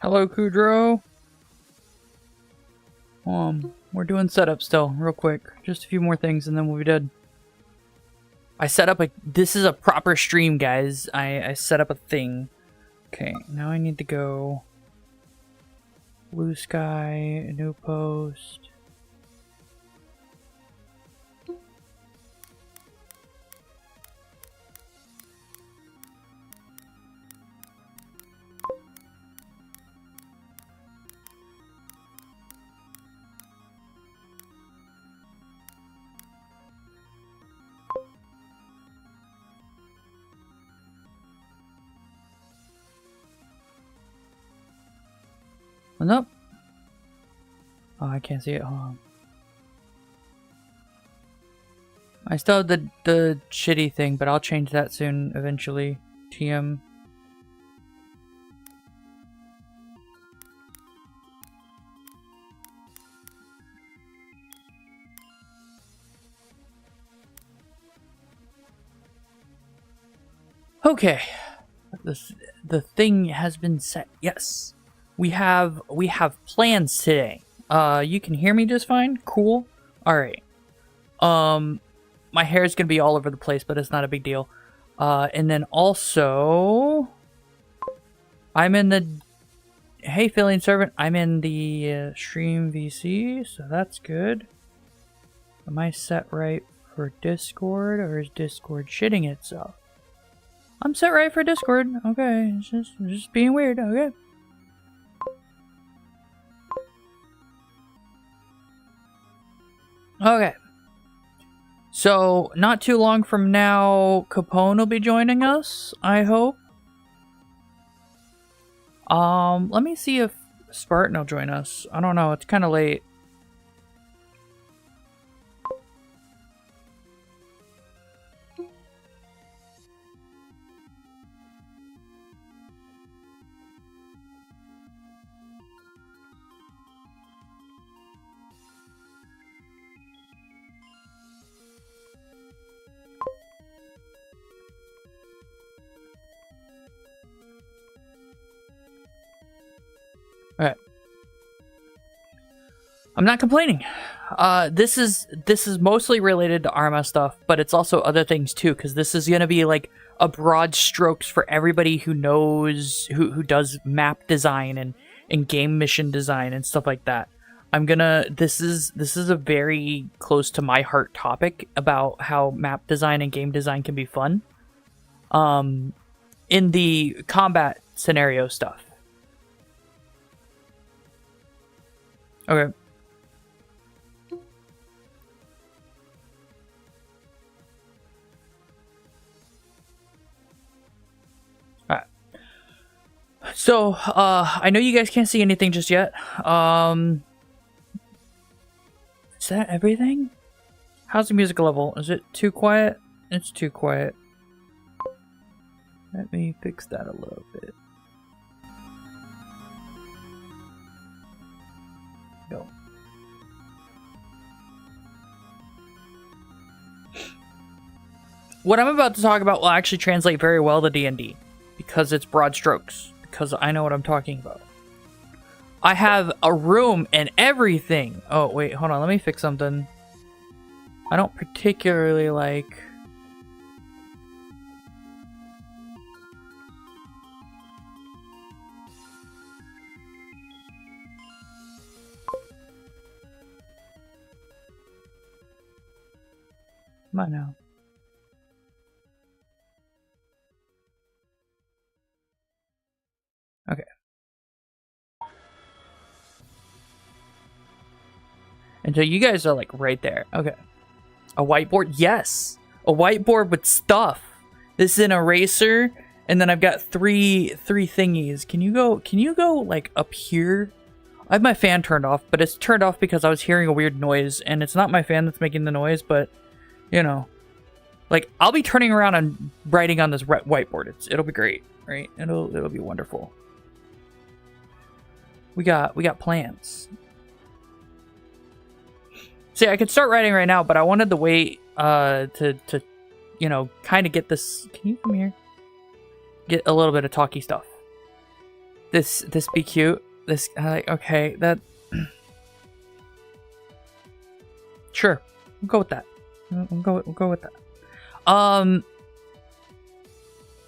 Hello, Kudrow. We're doing setup still, real quick. Just a few more things and then we'll be dead. I set up a... This is a proper stream, guys. I set up a thing. Okay, now I need to go... Blue sky, new post... Nope. Oh, I can't see it. Hold on. I still have the shitty thing, but I'll change that soon, eventually. TM. Okay. The thing has been set. Yes. We have plans today. You can hear me just fine? Cool. Alright. My hair is gonna be all over the place, but it's not a big deal. And then also... I'm in the... Hey, Filling Servant. I'm in the Stream VC, so that's good. Am I set right for Discord, or is Discord shitting itself? I'm set right for Discord. Okay, it's just being weird. Okay. Okay. So, not too long from now, Capone will be joining us, I hope. Let me see if Spartan will join us. I don't know, it's kind of late. Okay. I'm not complaining. This is mostly related to Arma stuff, but it's also other things too, because this is gonna be like a broad strokes for everybody who knows who does map design and game mission design and stuff like that. This is a very close to my heart topic about how map design and game design can be fun. In the combat scenario stuff. Okay. Alright. So, I know you guys can't see anything just yet. Is that everything? How's the music level? Is it too quiet? It's too quiet. Let me fix that a little bit. Go. What I'm about to talk about will actually translate very well to D&D because it's broad strokes, because I know what I'm talking about. I have a room and everything. Oh, wait, hold on. Let me fix something. I don't particularly like... Come on now. Okay. And so you guys are like right there. Okay. A whiteboard? Yes. A whiteboard with stuff. This is an eraser, and then I've got three thingies. Can you go like up here? I have my fan turned off, but it's turned off because I was hearing a weird noise, and it's not my fan that's making the noise, but you know, like I'll be turning around and writing on this whiteboard. It'll be great, right? It'll be wonderful. We got plans. See, I could start writing right now, but I wanted to wait to you know, kind of get this. Can you come here? Get a little bit of talky stuff. This be cute. This okay, that sure. We'll go with that. We'll go with that.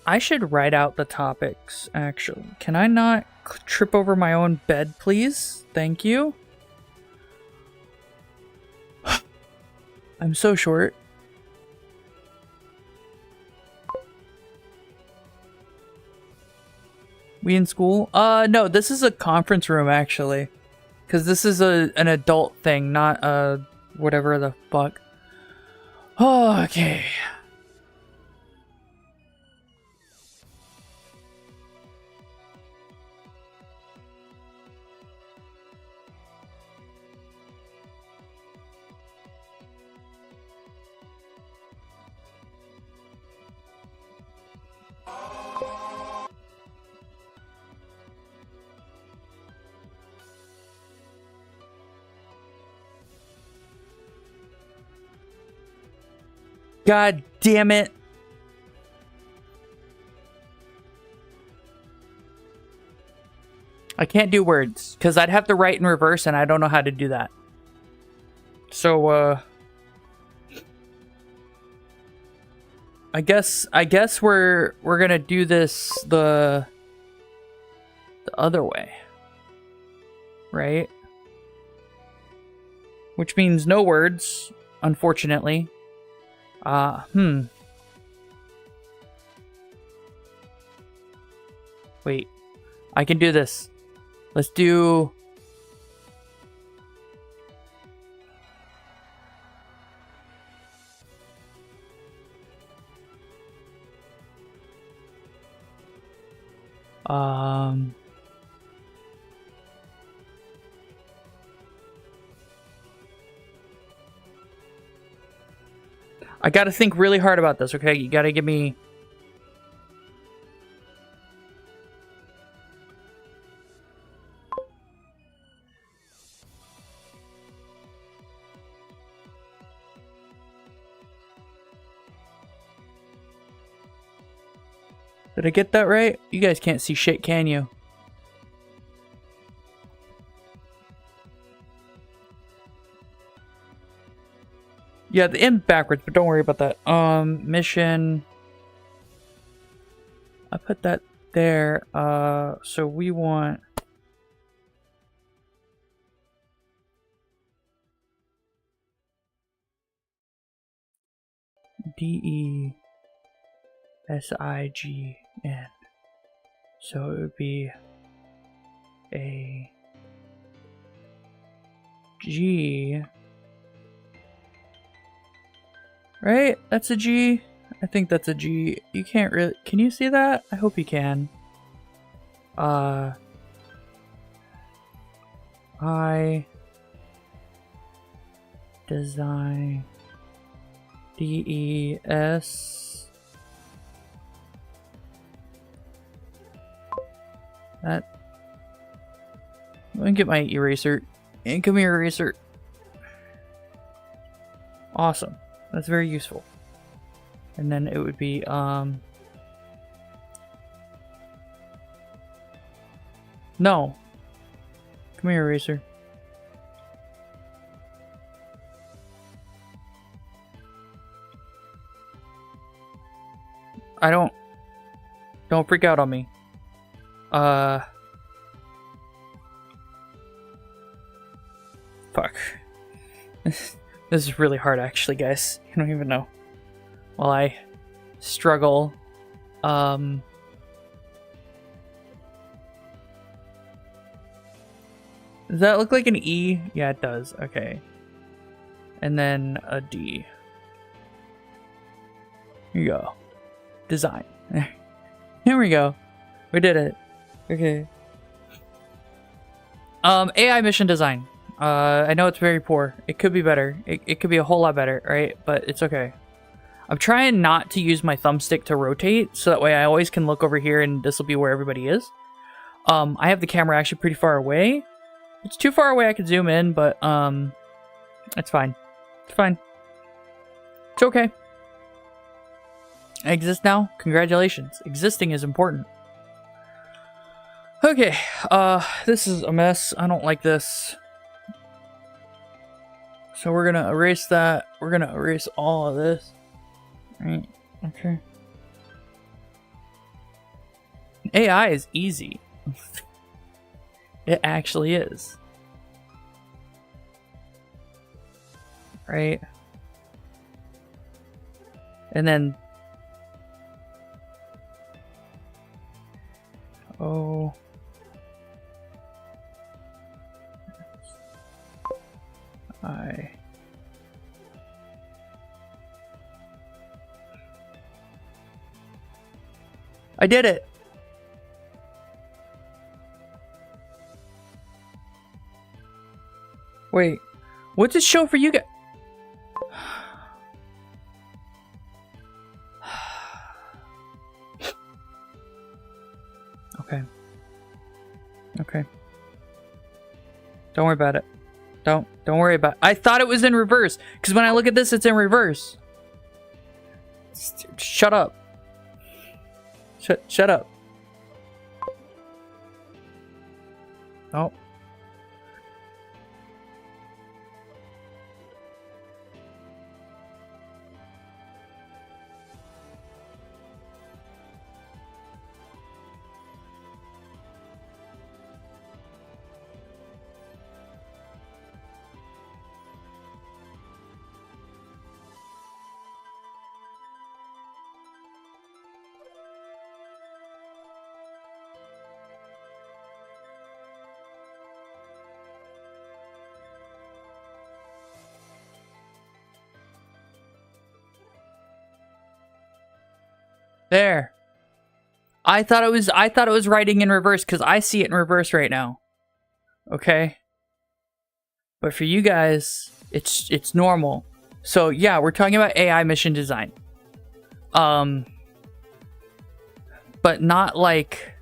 I should write out the topics, actually. Can I not trip over my own bed, please? Thank you. I'm so short. We in school? No, this is a conference room, actually. Because this is an adult thing, not whatever the fuck. Oh, okay. God damn it. I can't do words, because I'd have to write in reverse, and I don't know how to do that. So, I guess we're gonna do this the other way. Right? Which means no words, unfortunately. Wait. I can do this. Let's do... I gotta think really hard about this, okay? You gotta give me... Did I get that right? You guys can't see shit, can you? Yeah, the M backwards, but don't worry about that. Mission. I put that there. So we want... DESIGN. So it would be a G. Right? That's a G. I think that's a G. You can't really... Can you see that? I hope you can. I design DES. That. Let me get my eraser. And come here, eraser. Awesome. That's very useful. And then it would be, no. Come here, eraser. Don't freak out on me. Fuck. This is really hard, actually, guys. I don't even know. While I struggle. Does that look like an E? Yeah, it does. Okay. And then a D. Here you go. Design. Here we go. We did it. Okay. AI mission design. I know it's very poor. It could be better. It could be a whole lot better, right? But it's okay. I'm trying not to use my thumbstick to rotate, so that way I always can look over here and this will be where everybody is. I have the camera actually pretty far away. If it's too far away, I could zoom in, but it's fine. It's fine. It's okay. I exist now? Congratulations. Existing is important. Okay, this is a mess. I don't like this. So we're gonna erase that. We're gonna erase all of this. Right, okay. AI is easy. It actually is. Right? And then... Oh... I did it! Wait, what's it show for you guys? Okay. Okay. Don't worry about it. Don't worry about it. I thought it was in reverse, because when I look at this, it's in reverse. Shut up. Shut up. Oh. There. I thought it was writing in reverse because I see it in reverse right now. Okay? But for you guys, it's normal. So yeah, we're talking about AI mission design. But not like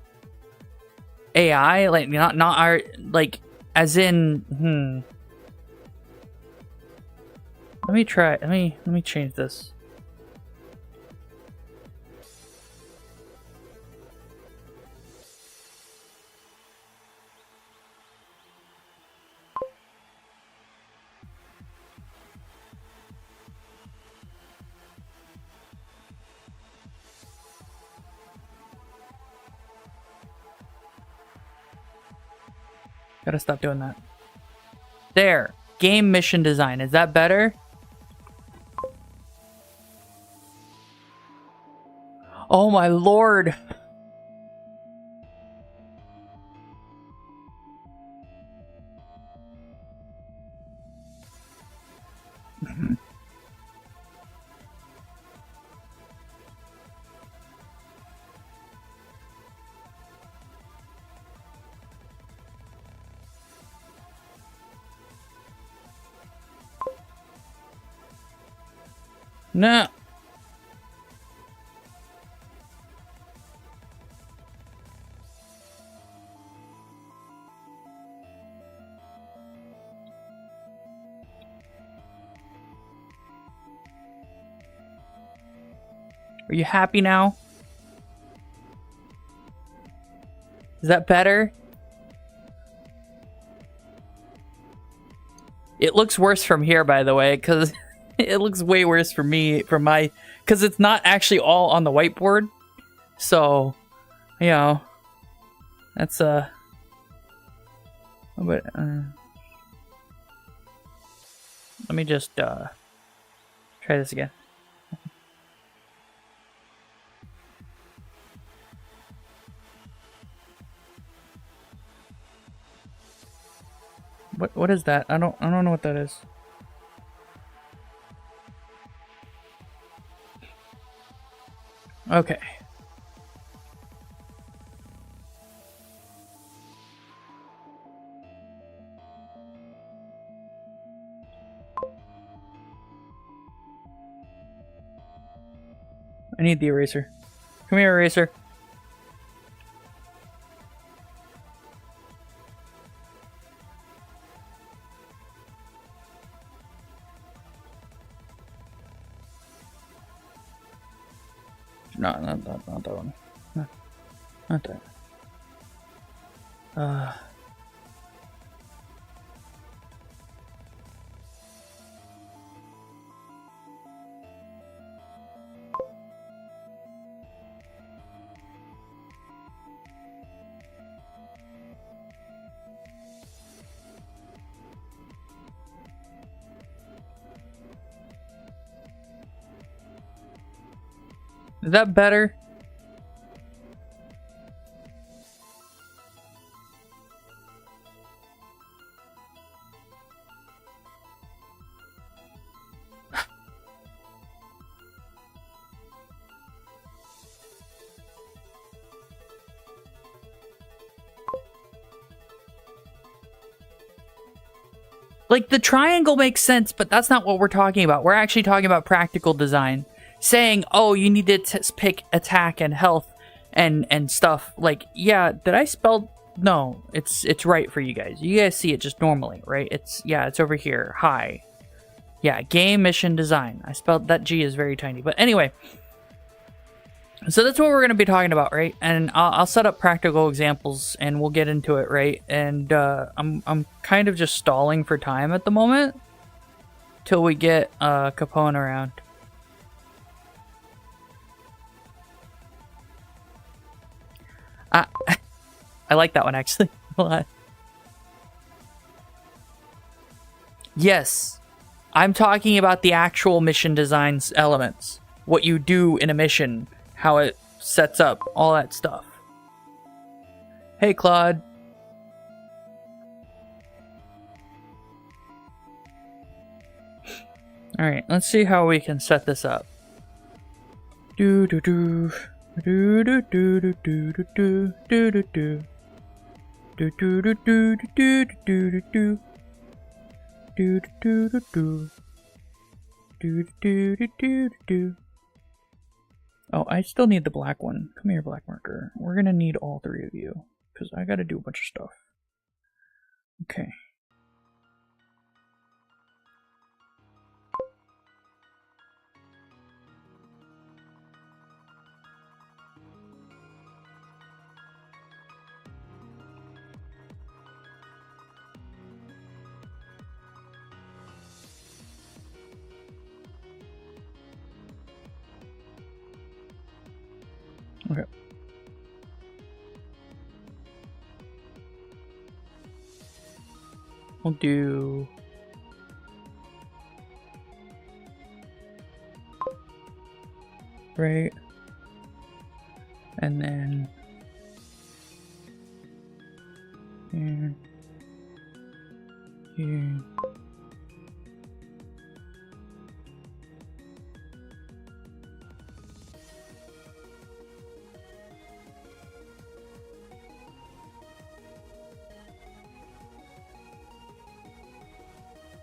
AI, like not our, like as in Let me try. Let me change this. Gotta stop doing that. There. Game mission design. Is that better? Oh my lord. No. Are you happy now? Is that better? It looks worse from here, by the way, because it looks way worse for me, from my, because it's not actually all on the whiteboard. So, you know, that's but let me just try this again. What is that? I don't know what that is. Okay. I need the eraser. Come here, eraser. No, not that one. No, not that. Is that better? Like, the triangle makes sense, but that's not what we're talking about. We're actually talking about practical design. Saying, oh, you need to pick attack and health and stuff. Like, yeah, did I spell... No, it's right for you guys. You guys see it just normally, right? It's over here. Hi. Yeah, game mission design. I spelled... That G is very tiny. But anyway... So that's what we're going to be talking about, right? And I'll set up practical examples and we'll get into it, right? And I'm kind of just stalling for time at the moment till we get Capone around. I like that one actually a lot. Yes, I'm talking about the actual mission designs elements. What you do in a mission. How it sets up, all that stuff. Hey, Claude. Alright, let's see how we can set this up. Do do do. Do do do do do do do do do. Do do do do do do do do. Do do do do. Do do do do do. Oh, I still need the black one. Come here, black marker. We're gonna need all three of you, because I gotta do a bunch of stuff. Okay. Okay. We'll do... Right. And then... Here. Here.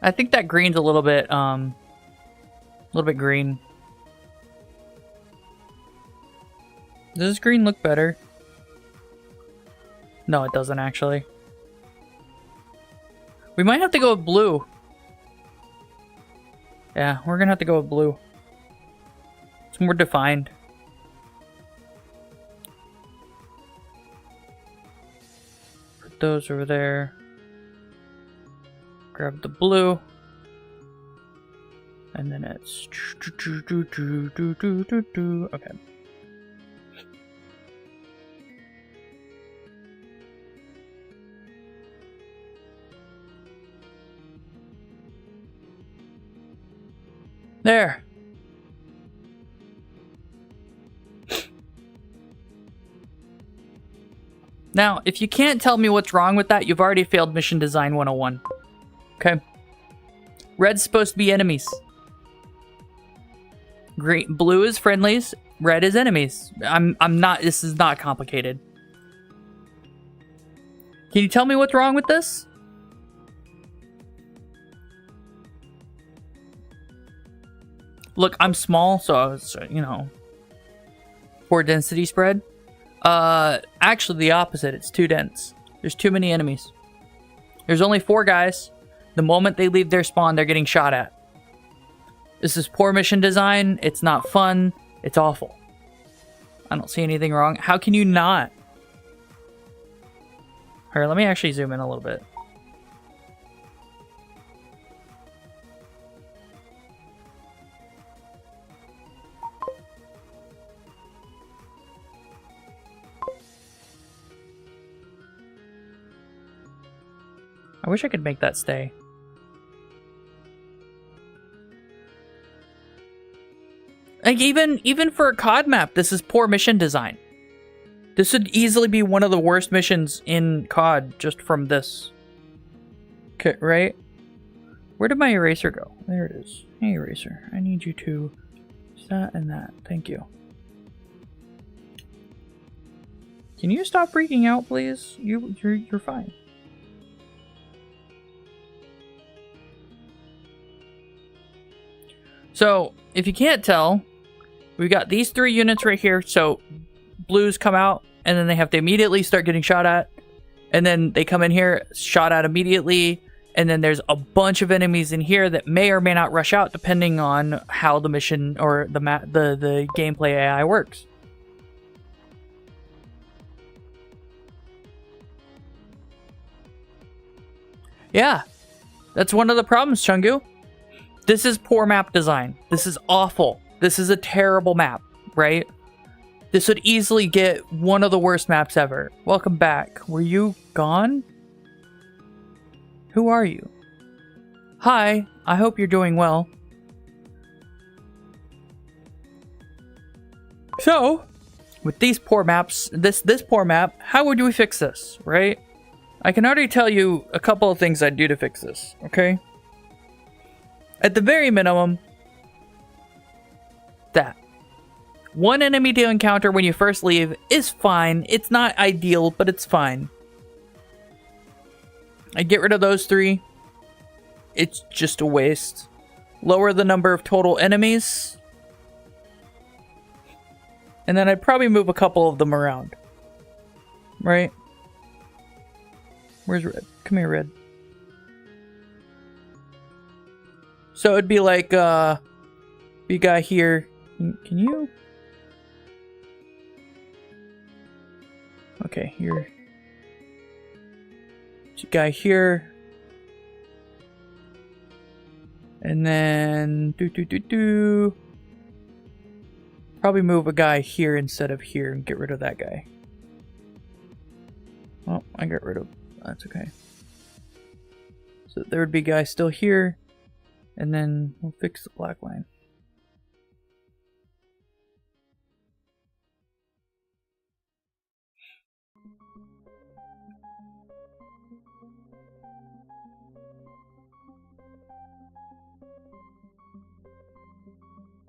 I think that green's a little bit green. Does this green look better? No, it doesn't actually. We might have to go with blue. Yeah, we're gonna have to go with blue. It's more defined. Put those over there. Grab the blue. And then it's... Okay. There. Now, if you can't tell me what's wrong with that, you've already failed Mission Design 101. Okay. Red's supposed to be enemies. Green, blue is friendlies. Red is enemies. I'm not. This is not complicated. Can you tell me what's wrong with this? Look, I'm small, so it's, you know, poor density spread. Actually, the opposite. It's too dense. There's too many enemies. There's only 4 guys. The moment they leave their spawn, they're getting shot at. This is poor mission design. It's not fun. It's awful. I don't see anything wrong. How can you not? All right, let me actually zoom in a little bit. I wish I could make that stay. Like even for a COD map, this is poor mission design. This would easily be one of the worst missions in COD just from this. Okay, right? Where did my eraser go? There it is. Hey, eraser. I need you to that and that. Thank you. Can you stop freaking out, please? You're fine. So, if you can't tell, we've got these 3 units right here. So, blues come out, and then they have to immediately start getting shot at. And then they come in here, shot at immediately. And then there's a bunch of enemies in here that may or may not rush out, depending on how the mission or the gameplay AI works. Yeah, that's one of the problems, Chungu. This is poor map design. This is awful. This is a terrible map, right? This would easily get one of the worst maps ever. Welcome back. Were you gone? Who are you? Hi, I hope you're doing well. So, with these poor maps, this poor map, how would we fix this, right? I can already tell you a couple of things I'd do to fix this, okay? At the very minimum, that. One enemy to encounter when you first leave is fine. It's not ideal, but it's fine. I'd get rid of those 3. It's just a waste. Lower the number of total enemies. And then I'd probably move a couple of them around. Right? Where's Red? Come here, Red. So it'd be like, you got here. Can you? Okay, here. Guy here. And then probably move a guy here instead of here and get rid of that guy. Oh, I got rid of that's okay. So there would be a guy still here, and then we'll fix the black line.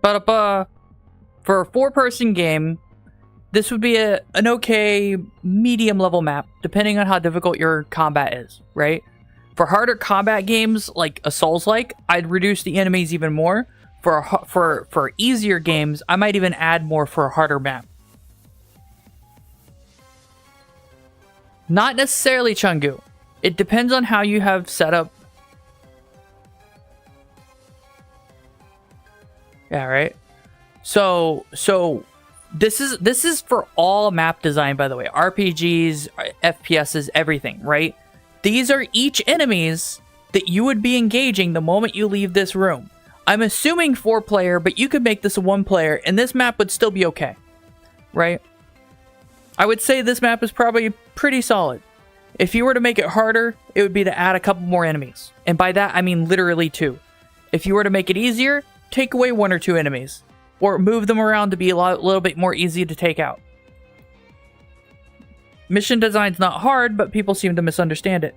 For a 4-person game, this would be an okay medium level map, depending on how difficult your combat is, right? For harder combat games like a Souls-like, I'd reduce the enemies even more. For easier games, I might even add more for a harder map. Not necessarily, Chungu. It depends on how you have set up. Yeah, right. So this is for all map design, by the way. RPGs, FPSs, everything, right? These are each enemies that you would be engaging the moment you leave this room. I'm assuming 4-player, but you could make this a 1-player, and this map would still be okay, right? I would say this map is probably pretty solid. If you were to make it harder, it would be to add a couple more enemies. And by that, I mean literally 2. If you were to make it easier, take away 1 or 2 enemies. Or move them around to be a little bit more easy to take out. Mission design's not hard, but people seem to misunderstand it.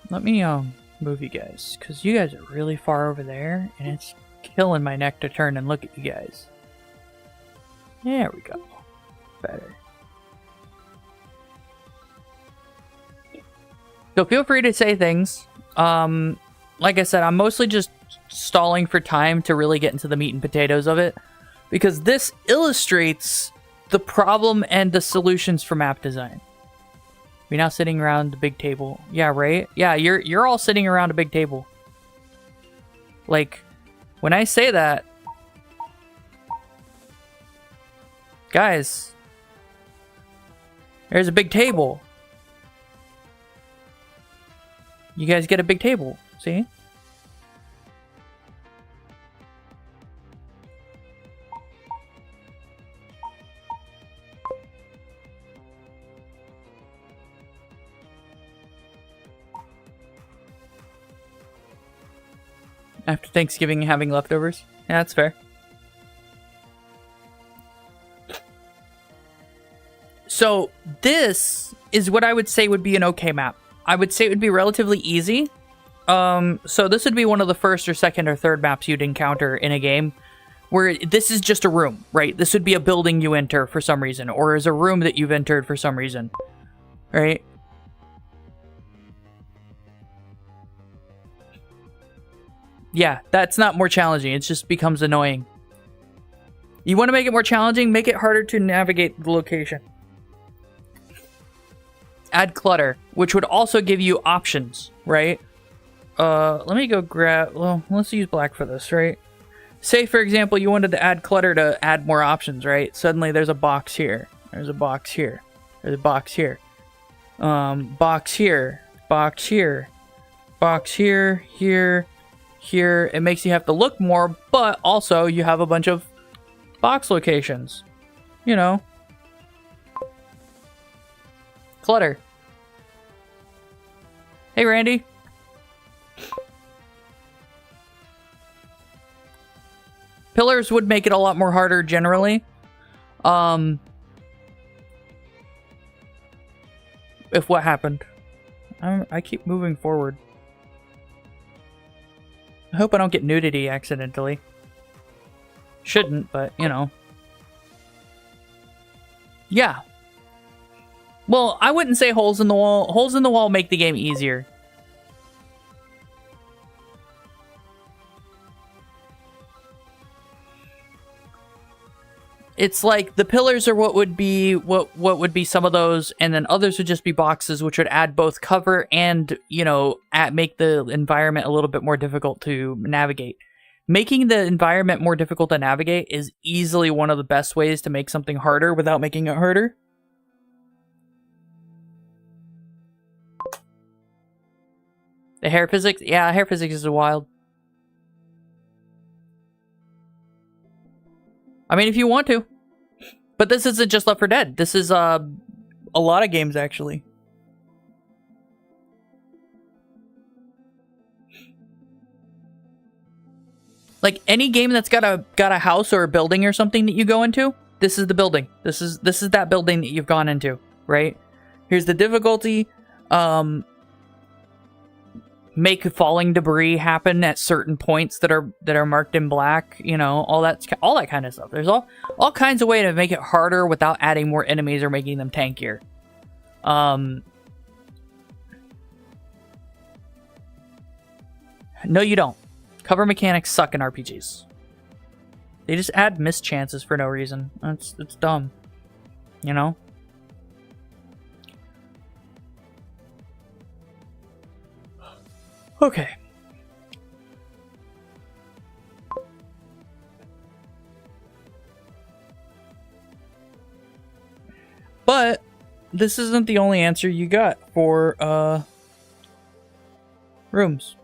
Let me move you guys, because you guys are really far over there, and it's killing my neck to turn and look at you guys. There we go. Better. So feel free to say things. Like I said, I'm mostly just stalling for time to really get into the meat and potatoes of it, because this illustrates the problem and the solutions for map design. We're now sitting around the big table. Yeah, right? Yeah, you're all sitting around a big table. Like, when I say that, Guys. There's a big table. You guys get a big table. See? After Thanksgiving having leftovers? Yeah, that's fair. So this is what I would say would be an okay map. I would say it would be relatively easy. So this would be one of the first or second or third maps you'd encounter in a game where this is just a room, right? This would be a building you enter for some reason, or is a room that you've entered for some reason, right? Yeah, that's not more challenging. It just becomes annoying. You want to make it more challenging? Make it harder to navigate the location. Add clutter, which would also give you options, right? Let me go grab... Well, let's use black for this, right? Say, for example, you wanted to add clutter to add more options, right? Suddenly there's a box here. There's a box here. There's a box here. Box here. Box here. Box here. Here. Here. It makes you have to look more, but also you have a bunch of box locations. You know. Clutter. Hey, Randy. Pillars would make it a lot more harder generally. If what happened? I keep moving forward. I hope I don't get nudity accidentally. Shouldn't, but, you know. Yeah. Well, I wouldn't say holes in the wall. Holes in the wall make the game easier. It's like the pillars are what would be would be some of those, and then others would just be boxes, which would add both cover and, you know, make the environment a little bit more difficult to navigate. Making the environment more difficult to navigate is easily one of the best ways to make something harder without making it harder. The hair physics? Yeah, hair physics is wild. I mean, if you want to. But this isn't just Left 4 Dead. This is a lot of games, actually. Like, any game that's got a house or a building or something that you go into, this is the building. This is that building that you've gone into, right? Here's the difficulty. Make falling debris happen at certain points that are marked in black, you know, all that kind of stuff. There's all kinds of ways to make it harder without adding more enemies or making them tankier. No, you don't. Cover mechanics suck in RPGs. They just add missed chances for no reason. It's dumb, you know. Okay. But this isn't the only answer you got for rooms.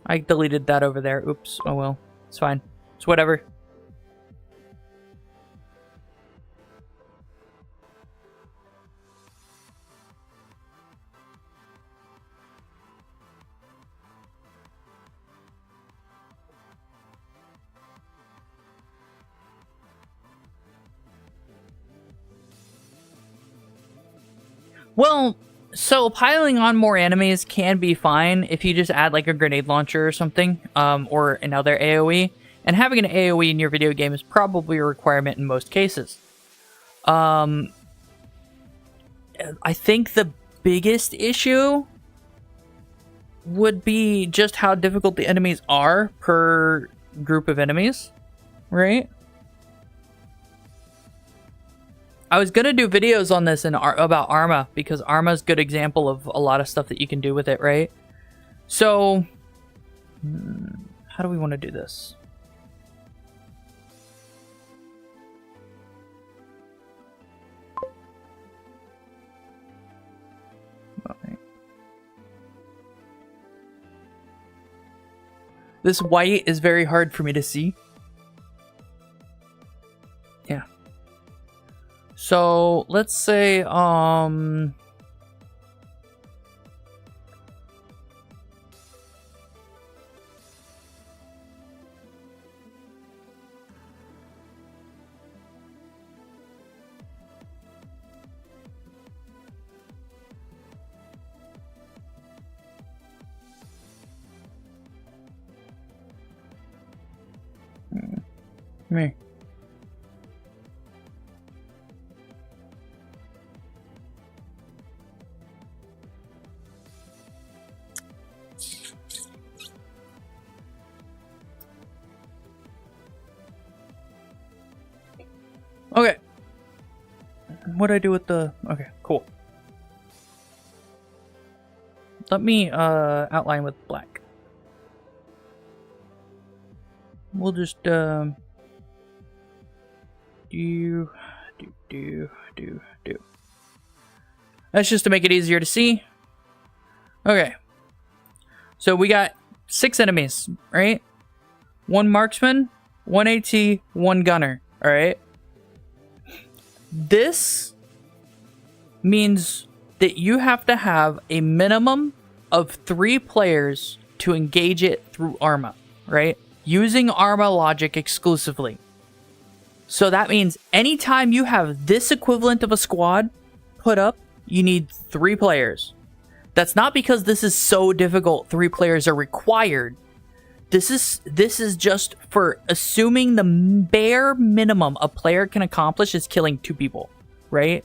I deleted that over there. Oops. Oh well. It's fine. It's whatever. Well, so piling on more enemies can be fine if you just add like a grenade launcher or something, or another AoE. And having an AoE in your video game is probably a requirement in most cases. I think the biggest issue would be just how difficult the enemies are per group of enemies, right? I was gonna do videos on this about Arma, because Arma's a good example of a lot of stuff that you can do with it, right? So, how do we want to do this? This white is very hard for me to see. Yeah. So let's say, me. Okay. What do I do with the... Okay, cool. Let me outline with black. We'll just do. That's just to make it easier to see. Okay. So we got 6 enemies, right? 1 marksman, 1 AT, 1 gunner, alright? This means that you have to have a minimum of 3 players to engage it through Arma, right? Using Arma logic exclusively. So that means anytime you have this equivalent of a squad put up, you need 3 players. That's not because this is so difficult 3 players are required. This is just for assuming the bare minimum a player can accomplish is killing 2 people, right?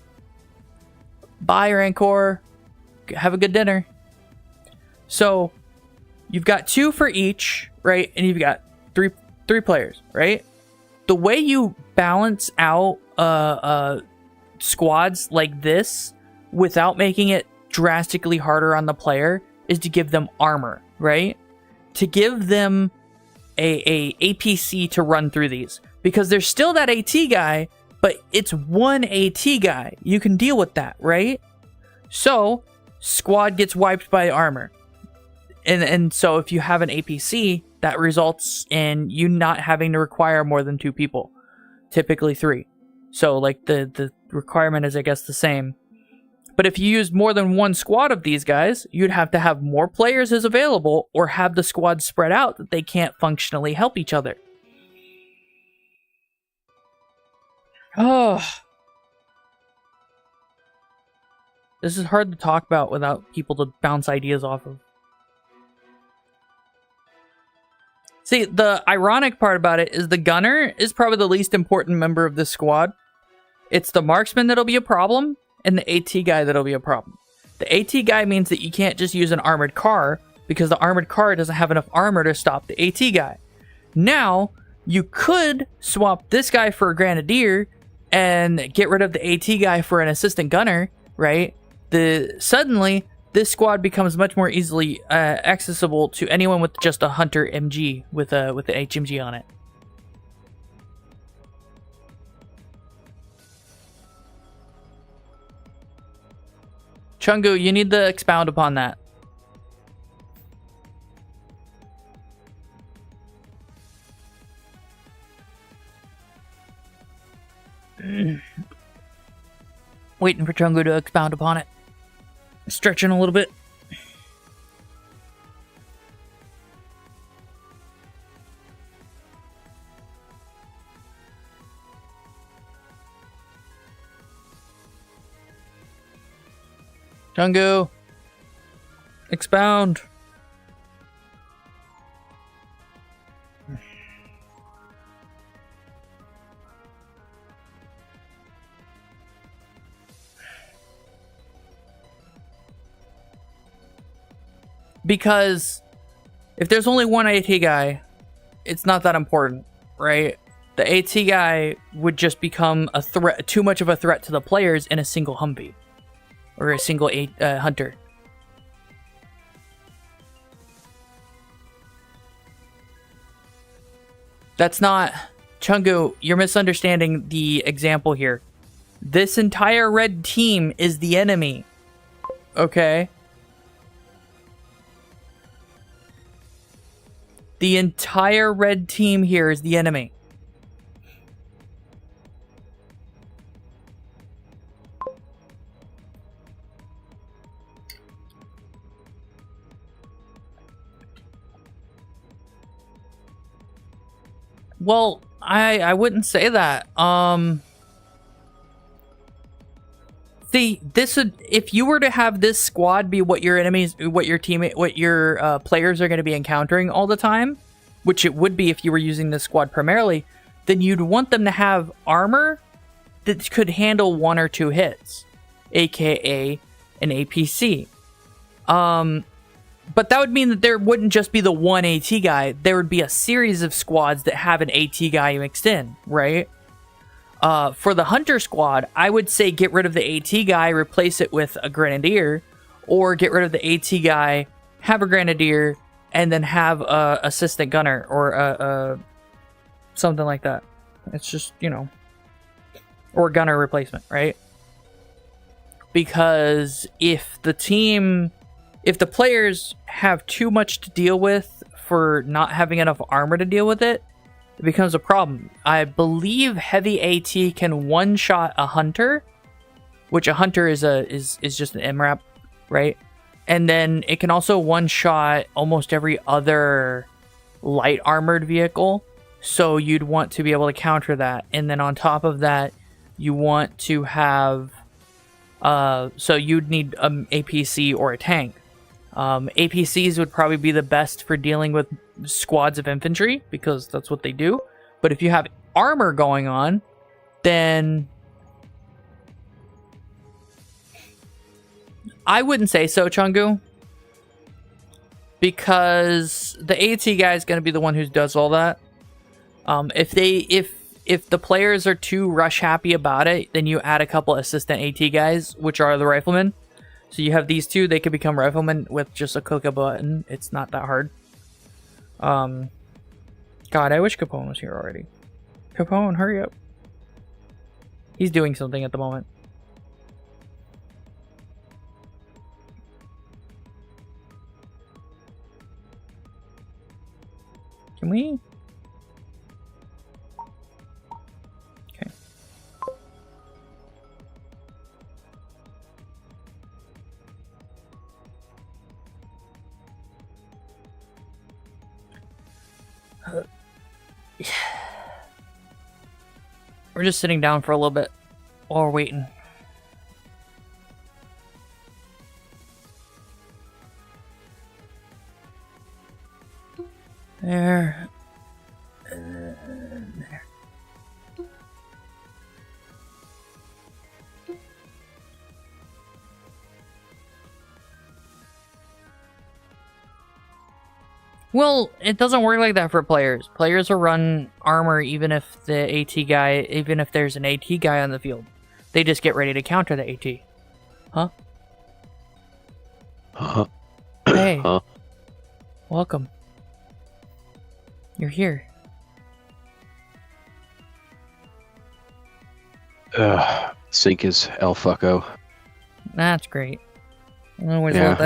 Bye, Rancor. Have a good dinner. So you've got 2 for each, right? And you've got three players, right? The way you balance out squads like this without making it drastically harder on the player is to give them armor, right? To give them a APC to run through these. Because there's still that AT guy, but it's 1 AT guy. You can deal with that, right? So, squad gets wiped by armor. And so if you have an APC, that results in you not having to require more than 2 people. Typically 3. So, like, the requirement is, I guess, the same. But if you use more than 1 squad of these guys, you'd have to have more players as available or have the squad spread out that they can't functionally help each other. Oh. This is hard to talk about without people to bounce ideas off of. See, the ironic part about it is the gunner is probably the least important member of this squad. It's the marksman that'll be a problem, and the AT guy that'll be a problem. The AT guy means that you can't just use an armored car, because the armored car doesn't have enough armor to stop the AT guy. Now, you could swap this guy for a grenadier, and get rid of the AT guy for an assistant gunner, right? Suddenly, this squad becomes much more easily accessible to anyone with just a hunter MG with the HMG on it. Chungu, you need to expound upon that. Waiting for Chungu to expound upon it. Stretching a little bit. Chungu, expound. Because if there's only 1 AT guy, it's not that important, right? The AT guy would just become a threat, too much of a threat to the players in a single Humvee. Or a single hunter. That's not... Chungu, you're misunderstanding the example here. This entire red team is the enemy. Okay? The entire red team here is the enemy. Well, I wouldn't say that. See, this would, if you were to have this squad be what your enemies, what your players are going to be encountering all the time, which it would be if you were using this squad primarily, then you'd want them to have armor that could handle 1 or 2 hits, aka an APC. But that would mean that there wouldn't just be the one AT guy. There would be a series of squads that have an AT guy mixed in, right? For the Hunter squad, I would say get rid of the AT guy, replace it with a Grenadier, or get rid of the AT guy, have a Grenadier, and then have a Assistant Gunner, or something like that. It's just, you know, or Gunner replacement, right? Because if the players have too much to deal with for not having enough armor to deal with it, it becomes a problem. I believe heavy AT can one-shot a Hunter, which a Hunter is just an MRAP, right? And then it can also one-shot almost every other light armored vehicle. So you'd want to be able to counter that. And then on top of that, you want to have... so you'd need an APC or a tank. APCs would probably be the best for dealing with squads of infantry, because that's what they do. But if you have armor going on, then I wouldn't say so, Chungu, because the AT guy is going to be the one who does all that. If the players are too rush happy about it, then you add a couple assistant AT guys, which are the riflemen. So you have these two, they could become riflemen with just a click of a button. It's not that hard. God, I wish Capone was here already. Capone, hurry up. He's doing something at the moment. Can we? Okay. We're just sitting down for a little bit while we're waiting. There. There. Well, it doesn't work like that for players. Players will run armor even if there's an AT guy on the field. They just get ready to counter the AT. Huh? Huh? Hey. Huh? Welcome. You're here. Sync is El Fucko. That's great. Yeah,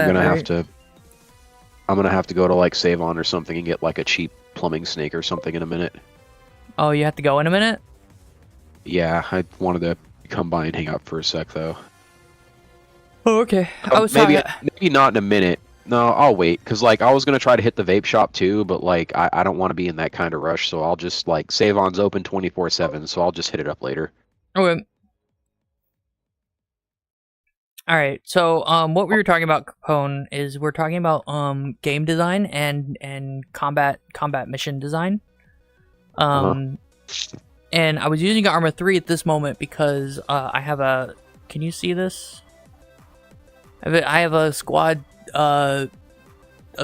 I'm gonna have to go to like Save On or something and get like a cheap plumbing snake or something in a minute. Oh, you have to go in a minute? Yeah, I wanted to come by and hang out for a sec though. Oh, okay. Maybe not in a minute. No, I'll wait, because like I was gonna try to hit the vape shop too, but like I don't want to be in that kind of rush, so I'll just like Save On's open 24/7, so I'll just hit it up later. Okay. All right. So what we were talking about, Capone, is we're talking about game design and combat mission design. And I was using Arma 3 at this moment because I have a. Can you see this? I have a squad of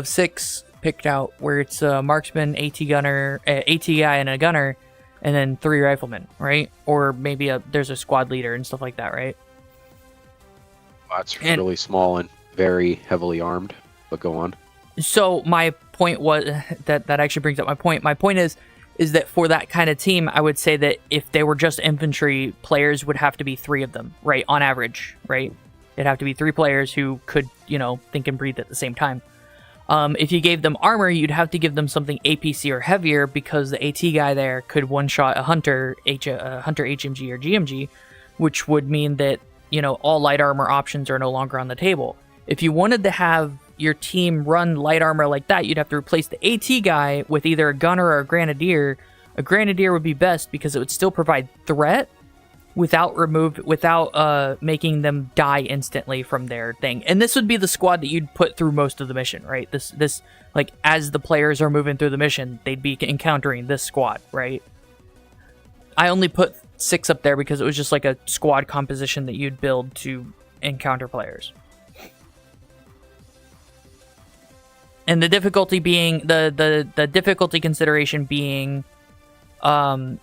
6 picked out, where it's a marksman, AT gunner, AT guy, and a gunner, and then 3 riflemen, right? Or maybe there's a squad leader and stuff like that, right? That's really small and very heavily armed, but go on. So my point was that actually brings up my point. My point is that for that kind of team, I would say that if they were just infantry, players would have to be 3 of them, right? On average, right? It'd have to be 3 players who could, think and breathe at the same time. If you gave them armor, you'd have to give them something APC or heavier because the AT guy there could one-shot a hunter, hunter HMG or GMG, which would mean that, you know, all light armor options are no longer on the table. If you wanted to have your team run light armor like that, you'd have to replace the AT guy with either a gunner or a grenadier. A grenadier would be best because it would still provide threat without making them die instantly from their thing. And this would be the squad that you'd put through most of the mission, right? This like, as the players are moving through the mission, they'd be encountering this squad, right? I only put 6 up there because it was just like a squad composition that you'd build to encounter players. And the difficulty being the difficulty consideration being how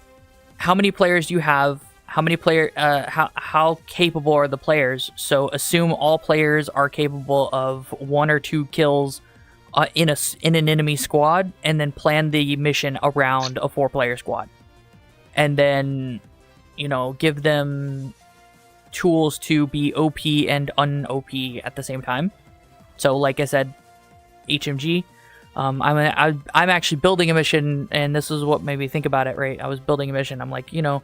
many players do you have, how capable are the players. So assume all players are capable of 1 or 2 kills in an enemy squad, and then plan the mission around a 4-player squad. And then, you know, give them tools to be OP and un-OP at the same time. So like I said, HMG. I'm actually building a mission, and this is what made me think about it, right? I was building a mission. I'm like, you know,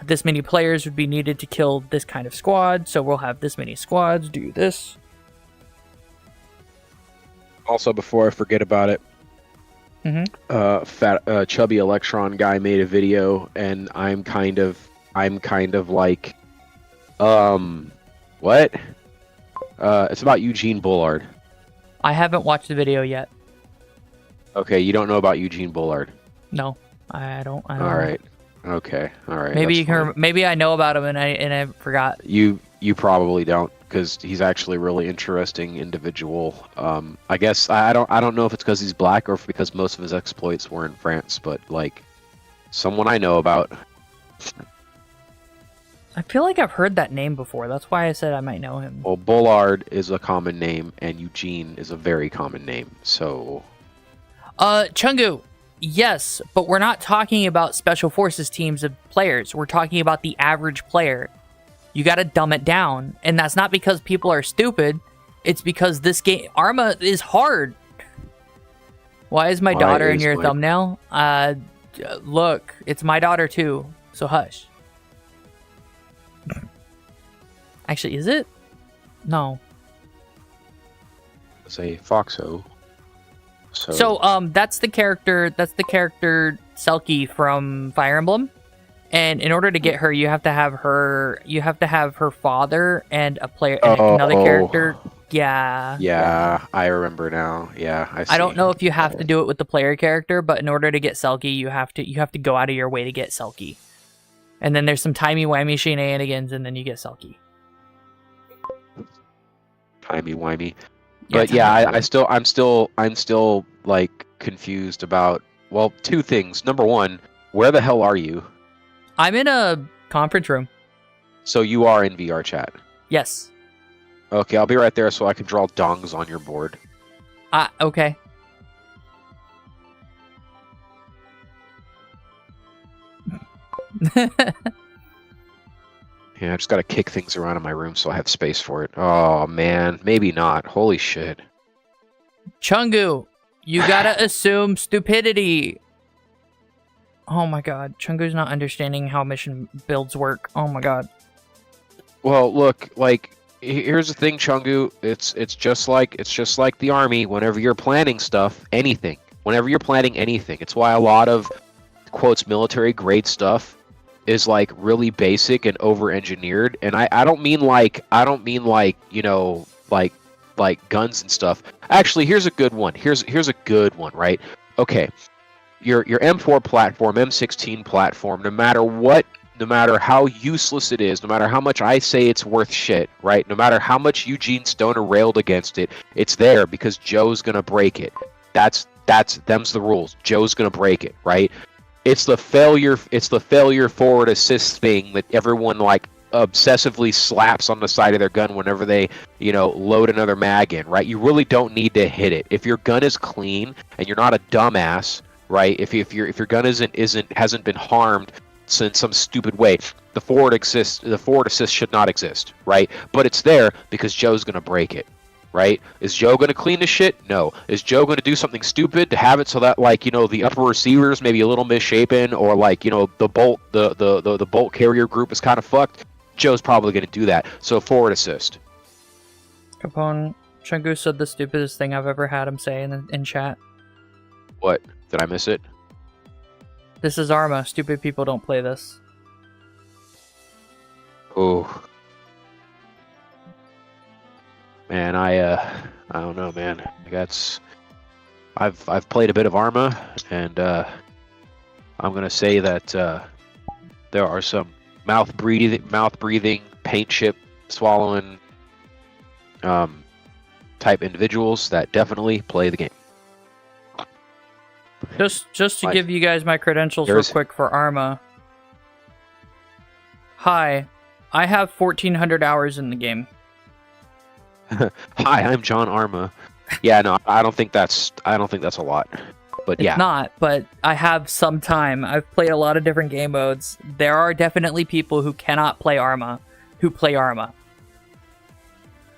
this many players would be needed to kill this kind of squad, so we'll have this many squads do this. Also, before I forget about it, chubby Electron guy made a video, and I'm kind of like, what? It's about Eugene Bullard. I haven't watched the video yet. Okay, you don't know about Eugene Bullard? No, I don't. All right. Okay. All right. Maybe you can. Maybe I know about him and I forgot. You probably don't, because he's actually a really interesting individual. I guess I don't know if it's because he's black or if because most of his exploits were in France, but like someone I know about. I feel like I've heard that name before. That's why I said I might know him. Well, Bullard is a common name, and Eugene is a very common name. So, Chungu, yes, but we're not talking about special forces teams of players. We're talking about the average player. You got to dumb it down, and that's not because people are stupid. It's because this game Arma is hard. Why is my daughter in your thumbnail? Look, it's my daughter too. So hush. Actually, is it? No. Say Foxo. So that's the character Selkie from Fire Emblem. And in order to get her, you have to have her father and a player and another character. Yeah. Yeah, I remember now. Yeah, I see. I don't know if you have to do it with the player character, but in order to get Selkie, you have to go out of your way to get Selkie. And then there's some timey-wimey shenanigans, and then you get Selkie. Timey-wimey. But yeah, I'm still like confused about, well, 2 things. Number 1, where the hell are you? I'm in a conference room. So you are in VR chat? Yes. Okay, I'll be right there so I can draw dongs on your board. Okay. Yeah, I just gotta kick things around in my room so I have space for it. Oh man, maybe not. Holy shit. Chungu, you gotta assume stupidity. Oh my god, Chungu's not understanding how mission builds work. Oh my god. Well, look, like, here's the thing, Chungu. It's just like the army. Whenever you're planning stuff, anything. Whenever you're planning anything, it's why a lot of quotes military grade stuff is like really basic and over engineered. And I don't mean like you know, like guns and stuff. Actually, here's a good one. Here's a good one, right? Okay. Your M4 platform, M16 platform, no matter how useless it is, no matter how much I say it's worth shit, right? No matter how much Eugene Stoner railed against it, it's there because Joe's gonna break it. Them's the rules. Joe's gonna break it, right? It's the failure forward assist thing that everyone like obsessively slaps on the side of their gun whenever they, you know, load another mag in, right? You really don't need to hit it. If your gun is clean and you're not a dumbass, right? If your gun hasn't been harmed in some stupid way, the forward assist should not exist, right? But it's there because Joe's gonna break it. right? Is Joe going to clean the shit? No. Is Joe going to do something stupid to have it so that, like, you know, the upper receivers maybe a little misshapen, or like, you know, the bolt carrier group is kind of fucked? Joe's probably going to do that. So forward assist. Capone, Chungu said the stupidest thing I've ever had him say in chat. What? Did I miss it? This is Arma. Stupid people don't play this. Oh. Man, I don't know, man. That's I've played a bit of Arma, and I'm gonna say that there are some mouth breathing, paint chip swallowing type individuals that definitely play the game. Just to give you guys my credentials real quick for Arma. Hi, I have 1,400 hours in the game. Hi, I'm John Arma. Yeah, no, I don't think that's a lot. But yeah. It's not, but I have some time. I've played a lot of different game modes. There are definitely people who cannot play Arma who play Arma.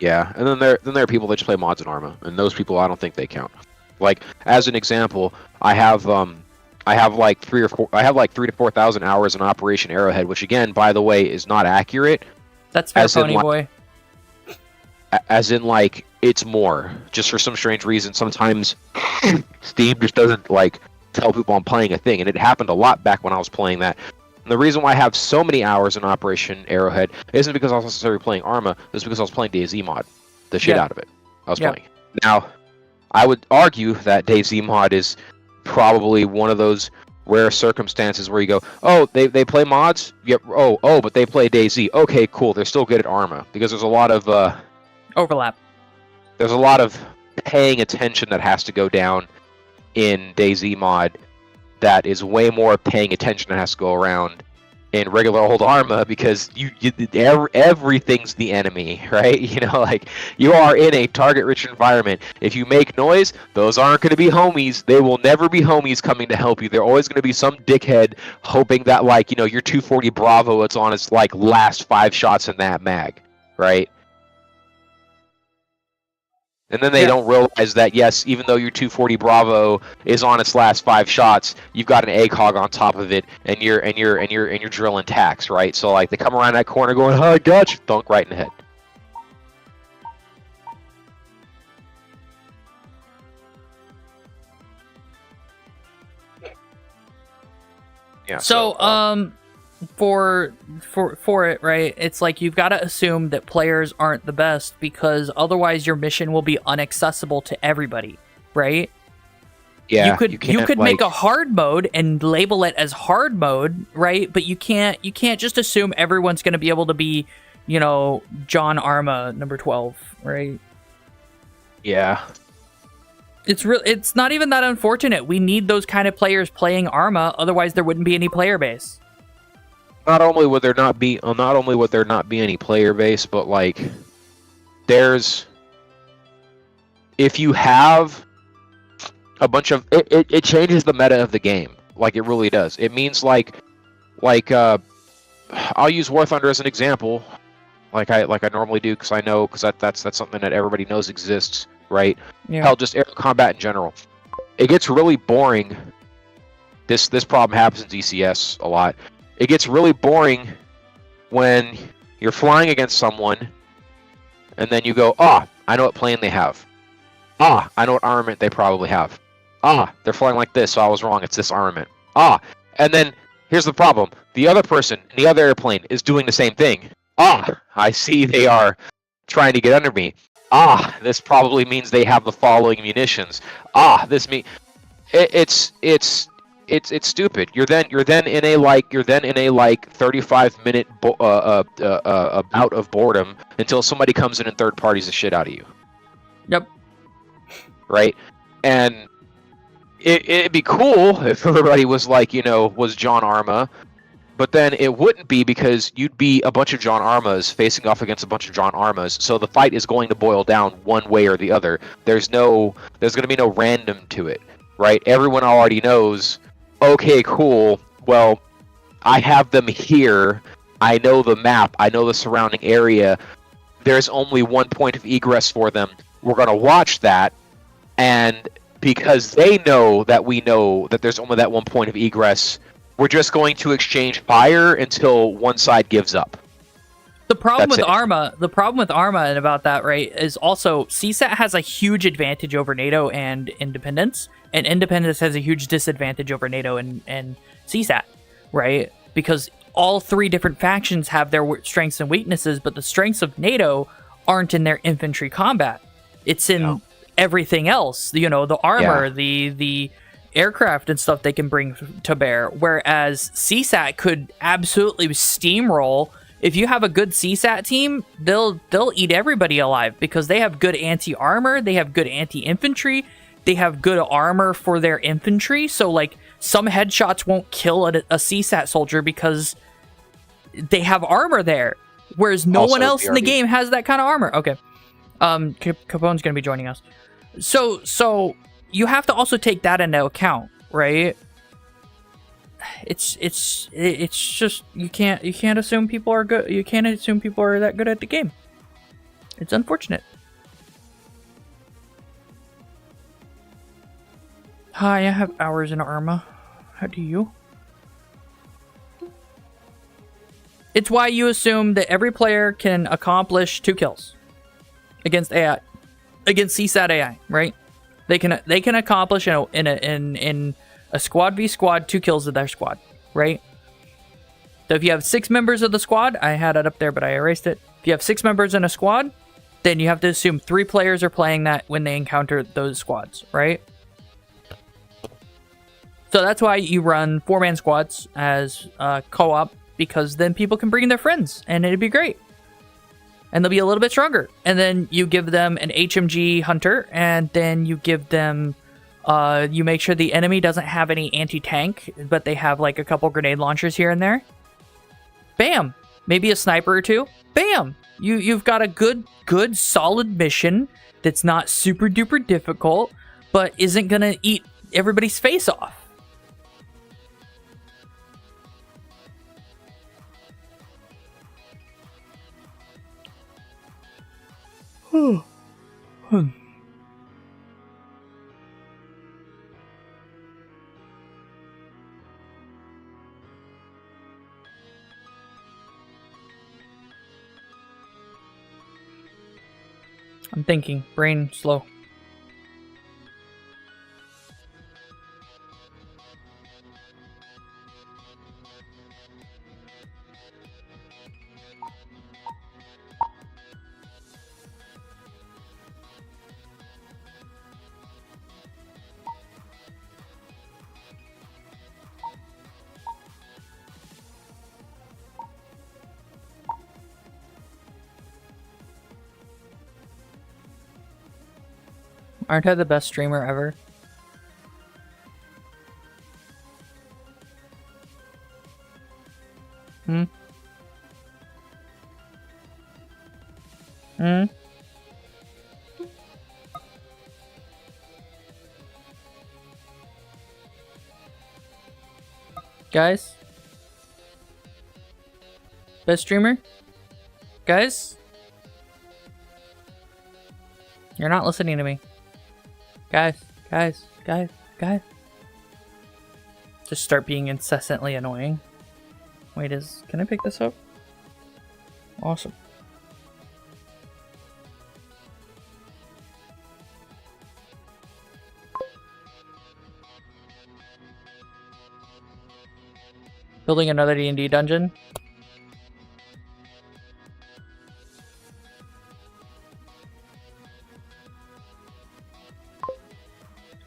Yeah, and then there are people that just play mods in Arma, and those people I don't think they count. Like, as an example, I have like 3 to 4,000 hours in Operation Arrowhead, which again, by the way, is not accurate. That's fair, Pony Boy. As in, like, it's more. Just for some strange reason, sometimes Steam just doesn't, like, tell people I'm playing a thing, and it happened a lot back when I was playing that. And the reason why I have so many hours in Operation Arrowhead isn't because I was necessarily playing Arma, it's because I was playing DayZ mod. The shit out of it. I was playing. Now, I would argue that DayZ mod is probably one of those rare circumstances where you go, oh, they play mods? Yep. Oh, but they play DayZ. Okay, cool. They're still good at Arma. Because there's a lot of overlap. There's a lot of paying attention that has to go down in DayZ mod that is way more paying attention that has to go around in regular old Arma, because everything's the enemy, right? You know, like, you are in a target-rich environment. If you make noise, those aren't going to be homies. They will never be homies coming to help you. They're always going to be some dickhead hoping that, like, you know, your 240 Bravo, it's on its, like, last 5 shots in that mag, right? And then they don't realize that, yes, even though your 240 Bravo is on its last 5 shots, you've got an ACOG on top of it, and you're drilling tacks, right? So, like, they come around that corner going, "Oh, I got you," thunk right in the head. Yeah. So for it, right? It's like you've got to assume that players aren't the best, because otherwise your mission will be inaccessible to everybody, right? Yeah. You could make a hard mode and label it as hard mode, right? But you can't just assume everyone's going to be able to be, you know, John Arma number 12, right? Yeah. It's not even that unfortunate. We need those kind of players playing Arma, otherwise there wouldn't be any player base. Not only would there not be any player base, but, like, if you have a bunch of it changes the meta of the game. Like, it really does. It means like I'll use War Thunder as an example, like I normally do, because that's something that everybody knows exists, right? Yeah. Hell, just air combat in general. It gets really boring. This problem happens in DCS a lot. It gets really boring when you're flying against someone, and then you go, I know what plane they have. I know what armament they probably have. They're flying like this, so I was wrong. It's this armament. And then here's the problem. The other person in the other airplane is doing the same thing. I see they are trying to get under me. This probably means they have the following munitions. This means it's stupid. You're then in a 35-minute bout of boredom until somebody comes in and third parties the shit out of you. Yep. Right? And it'd be cool if everybody was like, you know, was John Arma, but then it wouldn't be, because you'd be a bunch of John Armas facing off against a bunch of John Armas, so the fight is going to boil down one way or the other. There's going to be no random to it, right? Everyone already knows, okay, cool, well, I have them here, I know the map, I know the surrounding area, there's only one point of egress for them, we're going to watch that, and because they know that we know that there's only that one point of egress, we're just going to exchange fire until one side gives up. The problem with Arma and about that, right, is also CSAT has a huge advantage over NATO and Independence, and Independence has a huge disadvantage over NATO and CSAT, right? Because all three different factions have their strengths and weaknesses, but the strengths of NATO aren't in their infantry combat. It's in everything else, you know, the armor, the aircraft and stuff they can bring to bear, whereas CSAT could absolutely steamroll. If you have a good CSAT team, they'll eat everybody alive because they have good anti-armor, they have good anti-infantry, they have good armor for their infantry. So, like, some headshots won't kill a CSAT soldier because they have armor there, whereas no one else in the game has that kind of armor. Okay, Capone's gonna be joining us. So you have to also take that into account, right? It's just you can't assume people are good. You can't assume people are that good at the game. It's unfortunate. Hi, I have hours in Arma. How do you? It's why you assume that every player can accomplish 2 kills against AI, against CSAT AI, right? They can accomplish in a squad v squad 2 kills of their squad, right? So if you have 6 members of the squad, I had it up there, but I erased it. If you have 6 members in a squad, then you have to assume 3 players are playing that when they encounter those squads, right? So that's why you run 4-man squads as co-op, because then people can bring their friends and it'd be great. And they'll be a little bit stronger. And then you give them an HMG hunter, and then you give them you make sure the enemy doesn't have any anti-tank, but they have like a couple grenade launchers here and there. Bam! Maybe a sniper or 2. Bam! You've got a good solid mission that's not super duper difficult, but isn't gonna eat everybody's face off. I'm thinking. Brain slow. Aren't I the best streamer ever? Guys? Best streamer? Guys? You're not listening to me. Guys. Just start being incessantly annoying. Wait, can I pick this up? Awesome. Building another D&D dungeon.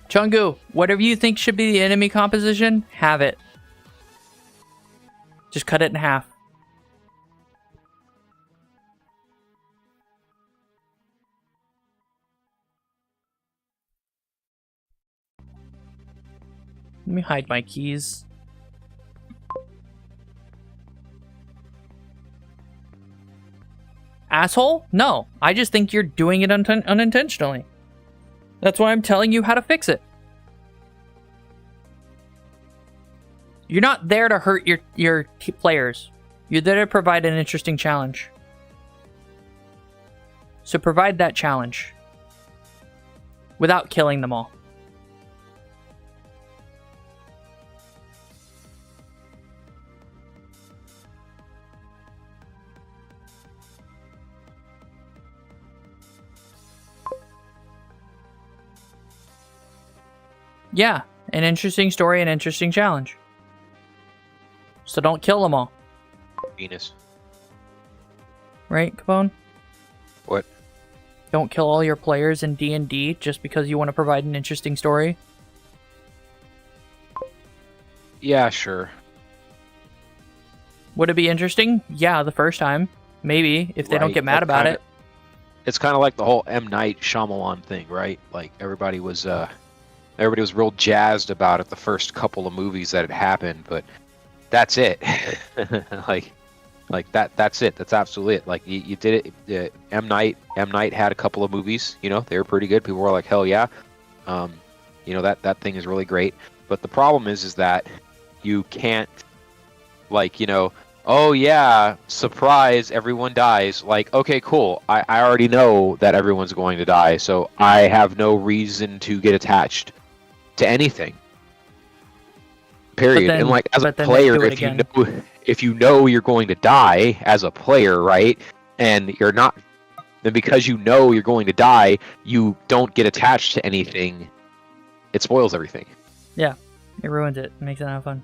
Chungu, whatever you think should be the enemy composition, have it. Just cut it in half. Let me hide my keys. Asshole? No, I just think you're doing it unintentionally. That's why I'm telling you how to fix it. You're not there to hurt your players. You're there to provide an interesting challenge. So provide that challenge. without killing them all. Yeah, an interesting story, an interesting challenge. So don't kill them all. Venus. Right, Capone? What? Don't kill all your players in D&D just because you want to provide an interesting story. Yeah, sure. Would it be interesting? Yeah, the first time. Maybe, if they don't get mad about it. It's kind of like the whole M. Night Shyamalan thing, right? Like, everybody was real jazzed about it the first couple of movies that had happened, but that's it. That's it. That's absolutely it. Like, you did it. M. Night had a couple of movies, you know, they were pretty good. People were like, hell yeah. You know, that thing is really great. But the problem is that you can't, like, you know, oh yeah, surprise, everyone dies. Like, okay, cool. I already know that everyone's going to die, so I have no reason to get attached to anything. Period. And like, as a player, if you know you're going to die as a player, right, and you're not, then because you know you're going to die, you don't get attached to anything. It spoils everything. Yeah, it ruins it. It makes it not fun.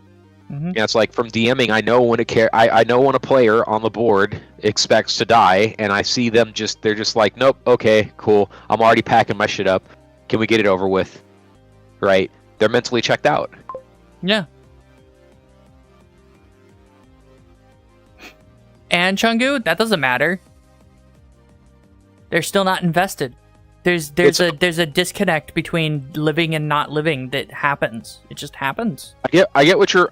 Mm-hmm. Yeah, it's like from DMing. I know when I know when a player on the board expects to die, and I see them they're just like, nope, okay, cool. I'm already packing my shit up. Can we get it over with? Right? They're mentally checked out. Yeah. And Chungu, that doesn't matter. They're still not invested. There's a disconnect between living and not living that happens. It just happens. I get what your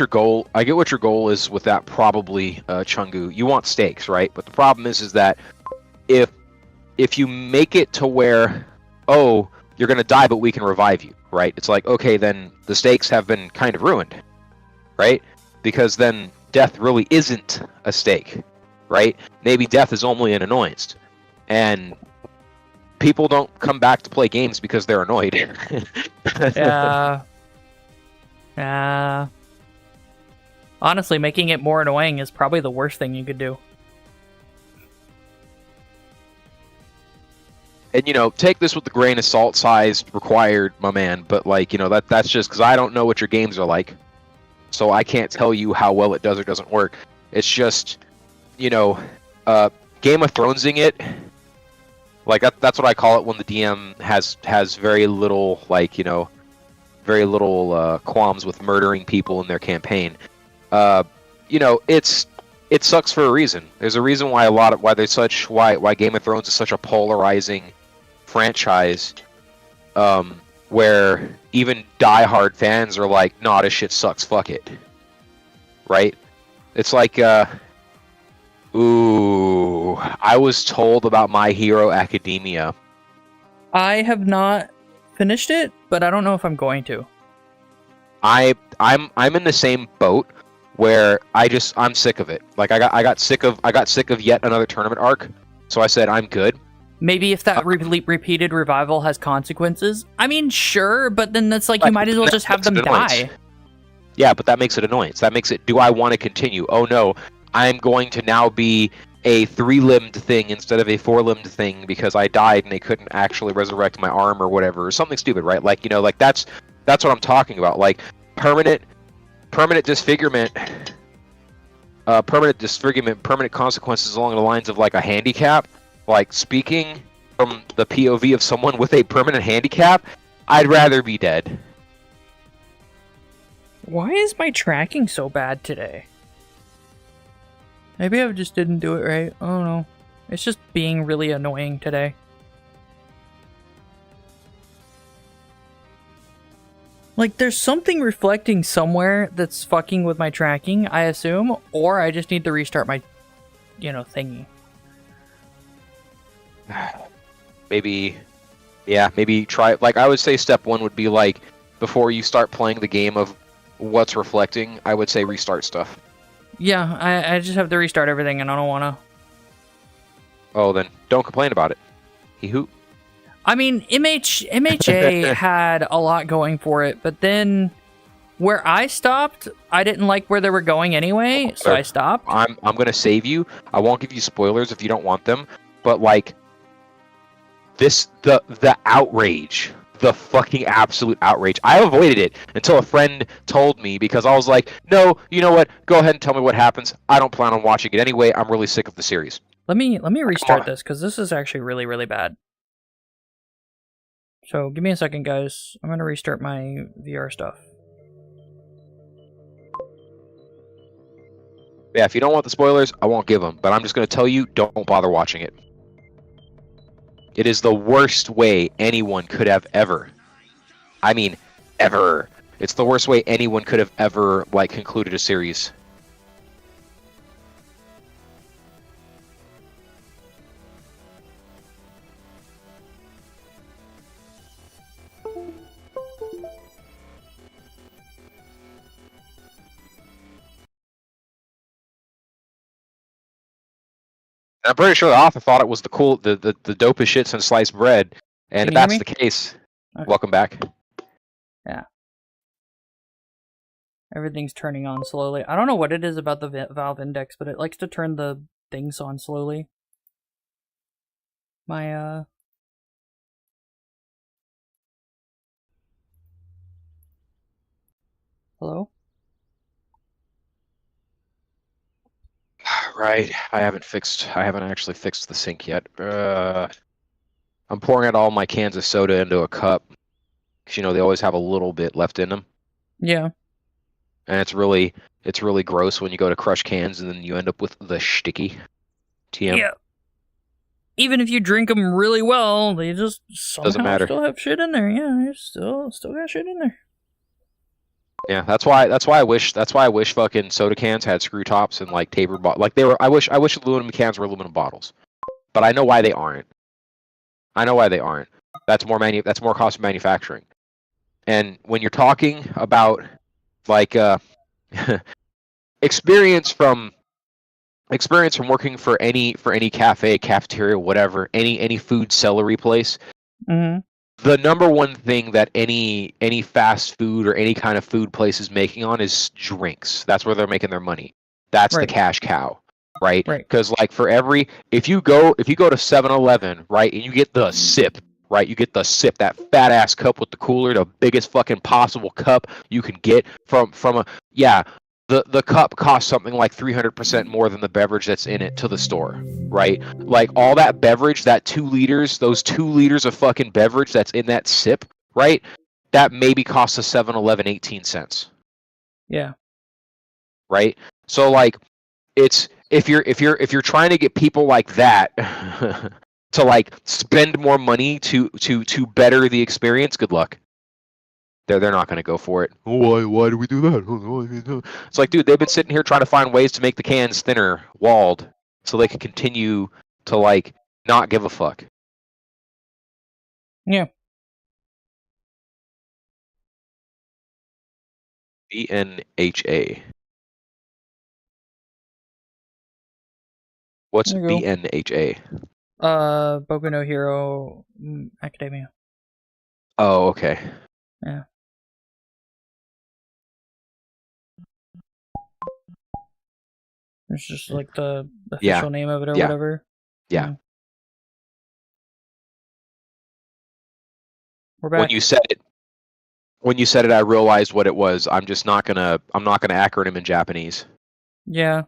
goal is with that, probably, Chungu. You want stakes, right? But the problem is that if you make it to where, oh, you're gonna die but we can revive you, right? It's like, okay, then the stakes have been kind of ruined, right? Because then death really isn't a stake, right? Maybe death is only an annoyance. And people don't come back to play games because they're annoyed. Yeah. Honestly, making it more annoying is probably the worst thing you could do. And, you know, take this with the grain of salt size required, my man. But, like, you know, that's just because I don't know what your games are like. So I can't tell you how well it does or doesn't work. It's just, you know, Game of Thronesing it. Like, that's what I call it when the DM has very little, like, you know, very little qualms with murdering people in their campaign. You know, it sucks for a reason. There's a reason why why Game of Thrones is such a polarizing franchise, where even diehard fans are like, nah, this shit sucks, fuck it. Right? It's like, ooh, I was told about My Hero Academia. I have not finished it, but I don't know if I'm going to. I'm in the same boat where I'm sick of it. Like, I got sick of yet another tournament arc, so I said I'm good. Maybe if that repeated revival has consequences. I mean, sure, but then that's like, you might as well just have them die. Yeah, but that makes it annoyance. That makes it, do I want to continue? Oh no, I'm going to now be a 3-limbed thing instead of a 4-limbed thing because I died and they couldn't actually resurrect my arm or whatever, or something stupid, right? Like, you know, like that's what I'm talking about. Like, permanent disfigurement, permanent consequences along the lines of like a handicap. Like, speaking from the POV of someone with a permanent handicap, I'd rather be dead. Why is my tracking so bad today? Maybe I just didn't do it right. I don't know. It's just being really annoying today. Like, there's something reflecting somewhere that's fucking with my tracking, I assume, or I just need to restart my, thingy. Maybe try, like, I would say step one would be, like, before you start playing the game of what's reflecting, I would say restart stuff. Yeah, I just have to restart everything, and I don't want to. Oh, then don't complain about it. He hoot. I mean, MHA had a lot going for it, but then where I stopped, I didn't like where they were going anyway, so I stopped. I'm gonna save you. I won't give you spoilers if you don't want them, but like the outrage, the fucking absolute outrage. I avoided it until a friend told me because I was like, no, you know what? Go ahead and tell me what happens. I don't plan on watching it anyway. I'm really sick of the series. Let me restart this because this is actually really, really bad. So give me a second, guys. I'm gonna restart my VR stuff. Yeah, if you don't want the spoilers, I won't give them. But I'm just gonna tell you, don't bother watching it. It is the worst way anyone could have ever. I mean, ever. It's the worst way anyone could have ever like concluded a series. I'm pretty sure the author thought it was the dopest shit since sliced bread, and if that's the case, okay. Welcome back. Yeah. Everything's turning on slowly. I don't know what it is about the Valve Index, but it likes to turn the things on slowly. My, Hello? Right. I haven't actually fixed the sink yet. I'm pouring out all my cans of soda into a cup. Because, you know, they always have a little bit left in them. Yeah. And it's really gross when you go to crush cans and then you end up with the sticky. TM. Yeah. Even if you drink them really well, they just somehow still have shit in there. Yeah, you still got shit in there. Yeah, that's why I wish fucking soda cans had screw tops and like taper like they were. I wish aluminum cans were aluminum bottles, but I know why they aren't. That's more cost of manufacturing. And when you're talking about like experience from working for any cafe, cafeteria, whatever, any food celery place. Mm-hmm. The number one thing that any fast food or any kind of food place is making on is drinks. That's where they're making their money. That's the cash cow, right? Because like if you go to 7-Eleven, right, and you get the sip, right, that fat ass cup with the cooler, the biggest fucking possible cup you can get from a The cup costs something like 300% more than the beverage that's in it to the store, right? Like all that beverage, that 2 liters, those 2 liters of fucking beverage that's in that sip, right? That maybe costs a 7-Eleven 18 cents. Yeah. Right? So like it's if you're trying to get people like that to like spend more money to better the experience, good luck. They're not going to go for it. Why do we do that? It's like, dude, they've been sitting here trying to find ways to make the cans thinner, walled, so they can continue to like not give a fuck. Yeah. BNHA. What's BNHA? Boku no Hero Academia. Oh, okay. Yeah. It's just like the official name of it or whatever. Yeah. We're back. When you said it, I realized what it was. I'm not gonna acronym in Japanese. Yeah.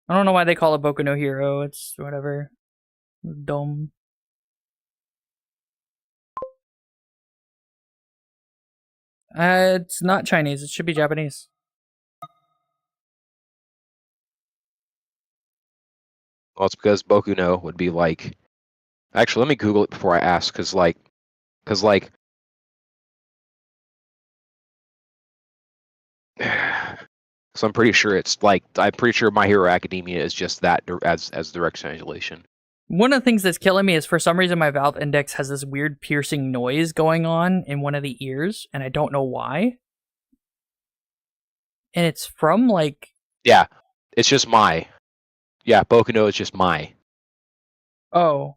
I don't know why they call it Boku no Hero. It's whatever. Dumb. It's not Chinese. It should be Japanese. Well, it's because Boku no would be like. Actually, let me Google it before I ask, because I'm pretty sure My Hero Academia is just that as direct translation. One of the things that's killing me is for some reason my Valve Index has this weird piercing noise going on in one of the ears, and I don't know why. And it's from like... Yeah, it's just Boku no is just my. Oh.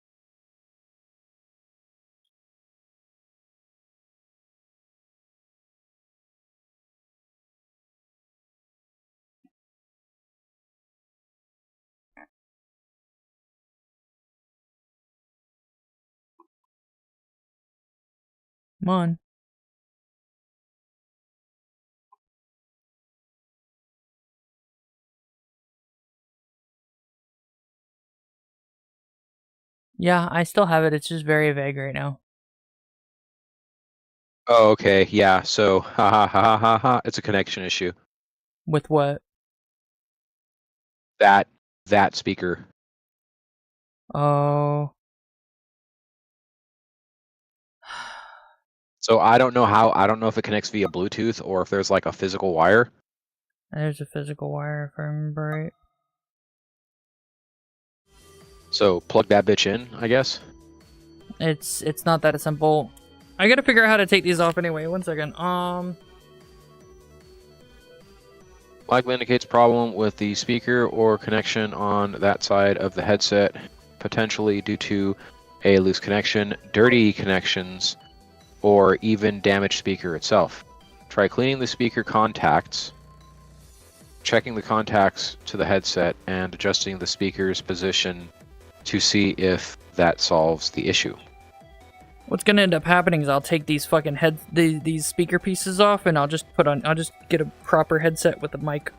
Come on. Yeah, I still have it. It's just very vague right now. Oh, okay. Yeah. So, ha ha ha ha ha ha. It's a connection issue. With what? That speaker. Oh. So I don't know how. I don't know if it connects via Bluetooth or if there's like a physical wire. There's a physical wire, if I remember right. So plug that bitch in, I guess. It's not that simple. I gotta figure out how to take these off anyway. 1 second. Likely indicates problem with the speaker or connection on that side of the headset, potentially due to a loose connection, dirty connections, or even damaged speaker itself. Try cleaning the speaker contacts, checking the contacts to the headset, and adjusting the speaker's position to see if that solves the issue. What's gonna end up happening is I'll take these fucking these speaker pieces off, and I'll just get a proper headset with a mic,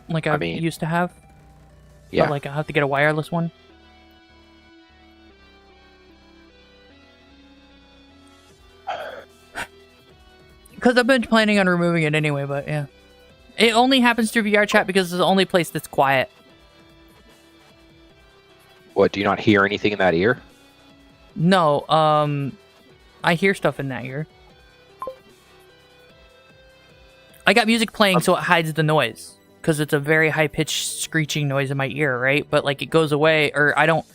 like I used to have. Yeah. But like I'll have to get a wireless one. Because I've been planning on removing it anyway, but yeah. It only happens through VR chat because it's the only place that's quiet. What, do you not hear anything in that ear? No, I hear stuff in that ear. I got music playing so it hides the noise. Because it's a very high-pitched screeching noise in my ear, right? But like it goes away, or I don't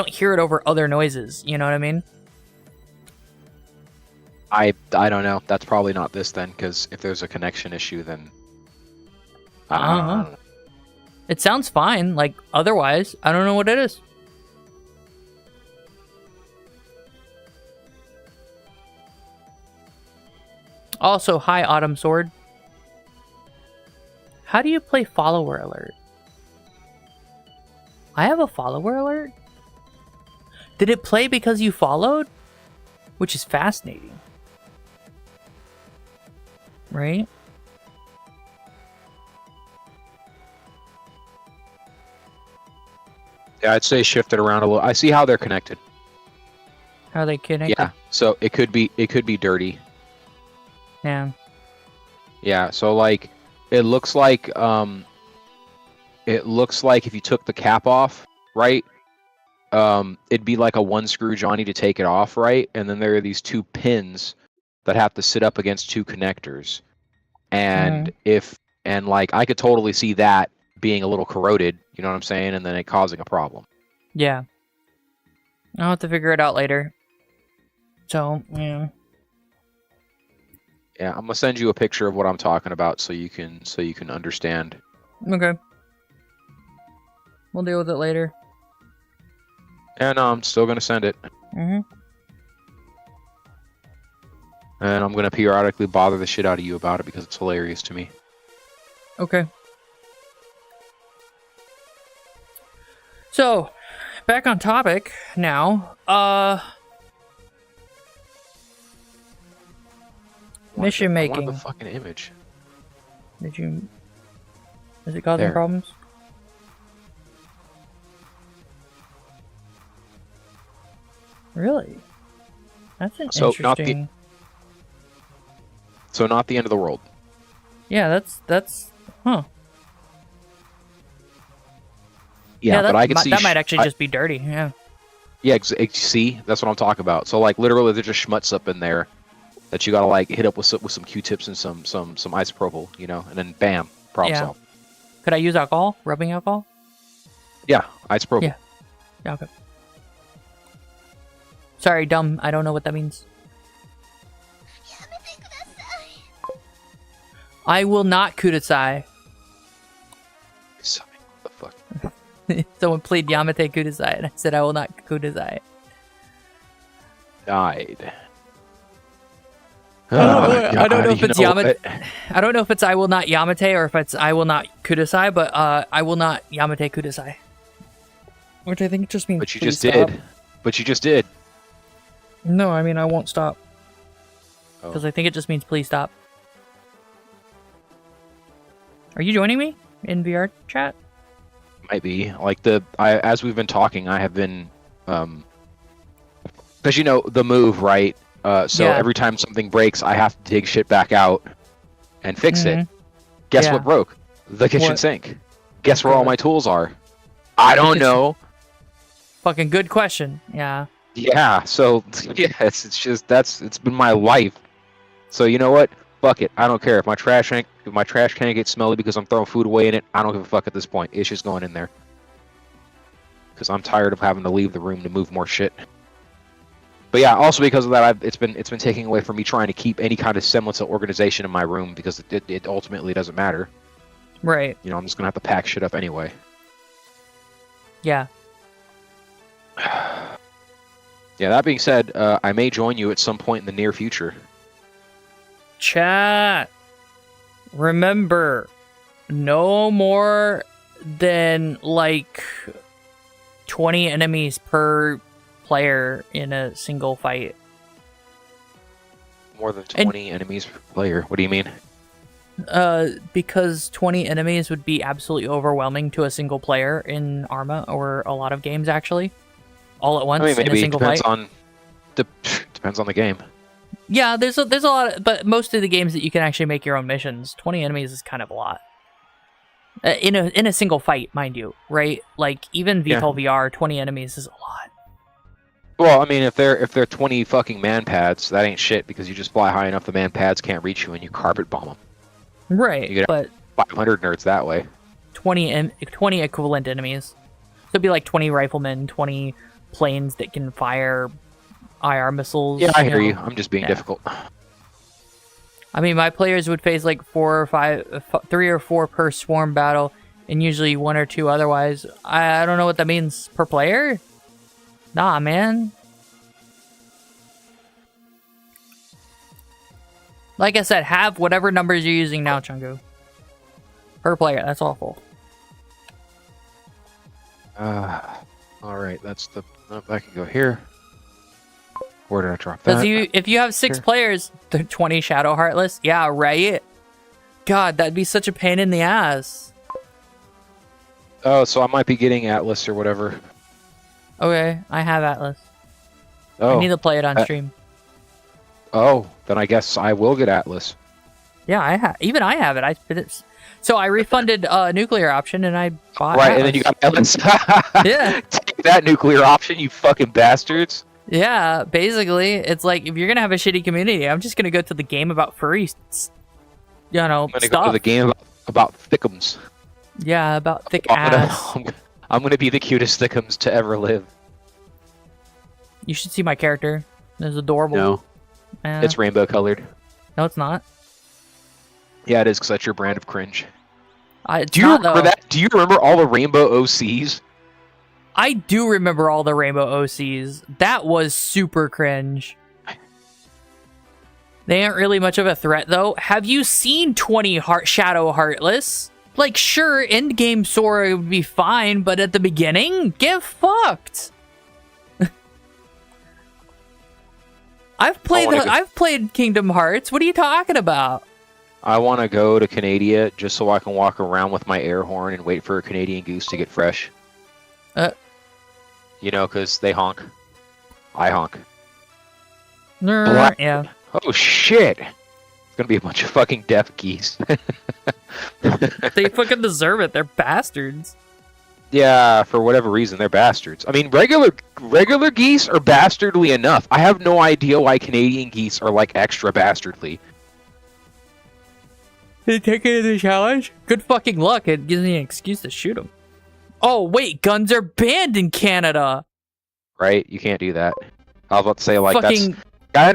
hear it over other noises, you know what I mean? I don't know. That's probably not this then, because if there's a connection issue, then I don't know. It sounds fine. Like otherwise, I don't know what it is. Also, hi Autumn Sword. How do you play follower alert? I have a follower alert? Did it play because you followed? Which is fascinating. Right? Yeah, I'd say shift it around a little. I see how they're connected. How are they connected? Yeah, so it could be dirty. Yeah. Yeah, so like it looks like if you took the cap off, right? It'd be like a one screw Johnny to take it off, right? And then there are these two pins that have to sit up against two connectors. And like I could totally see that being a little corroded, you know what I'm saying? And then it causing a problem. Yeah. I'll have to figure it out later. So, yeah. Yeah, I'm gonna send you a picture of what I'm talking about so you can understand. Okay. We'll deal with it later. And I'm still gonna send it. Mm-hmm. And I'm gonna periodically bother the shit out of you about it because it's hilarious to me. Okay. So, back on topic now. Mission making. I wanted the fucking image. Did you? Is it causing There. problems? Really? That's an interesting. So not the end of the world. Yeah, that's huh. Yeah, but I can see that might actually just be dirty. Yeah. Yeah, see, that's what I'm talking about. So like literally, there's just schmutz up in there that you gotta like hit up with some Q-tips and some isopropyl, you know, and then bam, problem solved. Could I use alcohol? Rubbing alcohol? Yeah, isopropyl. Yeah. Yeah. Okay. Sorry, dumb. I don't know what that means. I will not kudasai. What the fuck? Someone played Yamate Kudasai, and I said I will not kudasai. Died. I don't know if it's Yamate. I don't know if it's I will not Yamate or if it's I will not kudasai, but I will not Yamate Kudasai. Which I think just means. But you just did. But you just did. No, I mean I won't stop. Oh. Because I think it just means please stop. Are you joining me in VR chat? Might be like as we've been talking, I have been because you know the move, right? So Yeah. every time something breaks, I have to dig shit back out and fix it. Guess Yeah. what broke? The kitchen What? sink. Guess where all my tools are? I don't kitchen- know. Fucking good question. Yeah. Yeah. So yes, it's been my life. So you know what? Fuck it. I don't care if my trash can gets smelly because I'm throwing food away in it. I don't give a fuck at this point. It's just going in there. Because I'm tired of having to leave the room to move more shit. But yeah, also because of that, it's been taking away from me trying to keep any kind of semblance of organization in my room because it ultimately doesn't matter. Right. You know, I'm just gonna have to pack shit up anyway. Yeah. Yeah. That being said, I may join you at some point in the near future. Chat. Remember, no more than like 20 enemies per player in a single fight. More than 20 enemies per player. What do you mean? Because 20 enemies would be absolutely overwhelming to a single player in Arma or a lot of games actually, all at once I mean, in a maybe single depends fight. depends on the game. Yeah, there's a lot, but most of the games that you can actually make your own missions, 20 enemies is kind of a lot. In a single fight, mind you, right? Like even VTOL VR, 20 enemies is a lot. Well, I mean, if they're 20 fucking man pads, that ain't shit because you just fly high enough, the man pads can't reach you, and you carpet bomb them. Right, You get but 500 nerds that way. 20 equivalent enemies. So it'd be like 20 riflemen, 20 planes that can fire IR missiles. Yeah, I hear know. you. I'm just being difficult. I mean, my players would face like 3 or 4 per swarm battle, and usually 1 or 2 otherwise. I don't know what that means per player. Nah, man. Like I said, have whatever numbers you're using now, Chungu. Per player, that's awful. All right, that's the. Oh, I can go here. Where did I drop that? Because if you have 6 Here. players, the 20 Shadow Heartless, yeah, right? God, that'd be such a pain in the ass. Oh, so I might be getting Atlas or whatever. Okay, I have Atlas. Oh, I need to play it on stream. oh, then I guess I will get Atlas. Yeah, I have. Even I have it. So I refunded nuclear option and I bought. Right, Atlas. and then you got Atlas. Yeah. Take that nuclear option, you fucking bastards. Yeah, basically, it's like if you're gonna have a shitty community, I'm just gonna go to the game about furry, I'm gonna stuff. go to the game about thickums. Yeah, about thick ass. I'm gonna be the cutest thickums to ever live. You should see my character. It's adorable. No, it's rainbow colored. No, it's not. Yeah, it is because that's your brand of cringe. It's Do you not, remember though. that? Do you remember all the rainbow OCs? I do remember all the rainbow OCs. That was super cringe. They aren't really much of a threat, though. Have you seen 20 Shadow Heartless? Like, sure, endgame Sora would be fine, but at the beginning, get fucked. I've played Kingdom Hearts. What are you talking about? I want to go to Canada just so I can walk around with my air horn and wait for a Canadian goose to get fresh. You know, because they honk. I honk. Yeah. Oh, shit. It's going to be a bunch of fucking deaf geese. They fucking deserve it. They're bastards. Yeah, for whatever reason, they're bastards. I mean, regular geese are bastardly enough. I have no idea why Canadian geese are, like, extra bastardly. They take it as a challenge? Good fucking luck. It gives me an excuse to shoot them. Oh, wait. Guns are banned in Canada. Right? You can't do that. I was about to say, like, Fucking... that's... I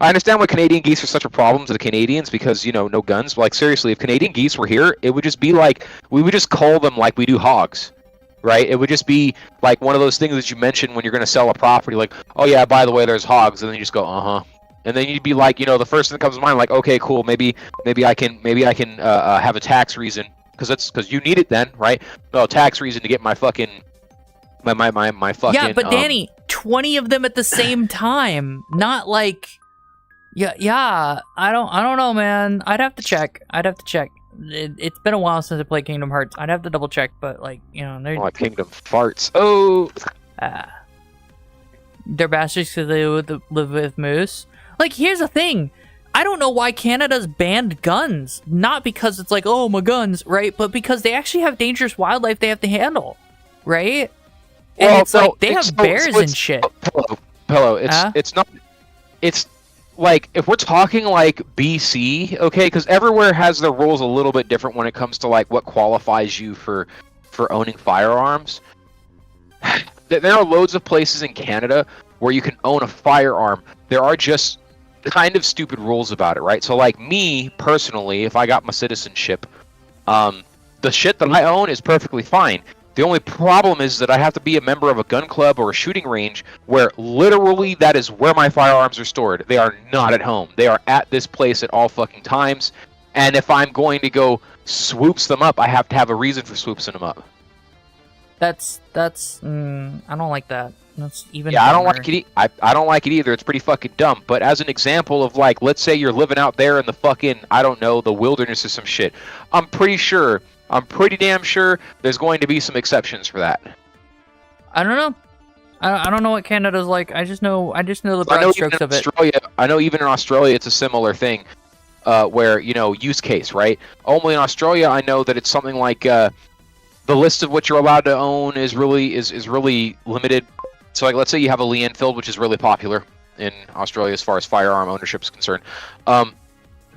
understand why Canadian geese are such a problem to the Canadians because, you know, no guns. Like, seriously, if Canadian geese were here, it would just be like... We would just cull them like we do hogs. Right? It would just be, like, one of those things that you mention when you're going to sell a property. Like, oh, yeah, by the way, there's hogs. And then you just go, uh-huh. And then you'd be like, you know, the first thing that comes to mind, like, okay, cool, maybe I can have a tax reason because you need it then, right? No, tax reason to get my fucking my fucking. Yeah, but Danny, 20 of them at the same time. Not like, yeah. I don't know, man. I'd have to check. It's been a while since I played Kingdom Hearts. I'd have to double check, but like, you know, they're Kingdom farts. Oh, they're bastards because they live with moose. Like, here's the thing. I don't know why Canada's banned guns. Not because it's like, oh, my guns, right? But because they actually have dangerous wildlife they have to handle, right? And well, it's like, they have bears and shit. Pillow, it's not... It's, like, if we're talking, like, BC, okay? Because everywhere has their rules a little bit different when it comes to, like, what qualifies you for owning firearms. There are loads of places in Canada where you can own a firearm. There are just kind of stupid rules about it, right? So, like, me, personally, if I got my citizenship, the shit that I own is perfectly fine. The only problem is that I have to be a member of a gun club or a shooting range where literally that is where my firearms are stored. They are not at home. They are at this place at all fucking times. And if I'm going to go swoops them up, I have to have a reason for swoopsing them up. That's I don't like that. That's even I don't dumber. like it. I don't like it either. It's pretty fucking dumb. But as an example of, like, let's say you're living out there in the fucking, I don't know, the wilderness or some shit. I'm pretty damn sure there's going to be some exceptions for that. I don't know. I don't know what Canada's like. I just know the broad strokes of it. I know even in Australia it's a similar thing, where, you know, use case, right? Only in Australia I know that it's something like the list of what you're allowed to own is really limited. So, like, let's say you have a Lee Enfield, which is really popular in Australia as far as firearm ownership is concerned.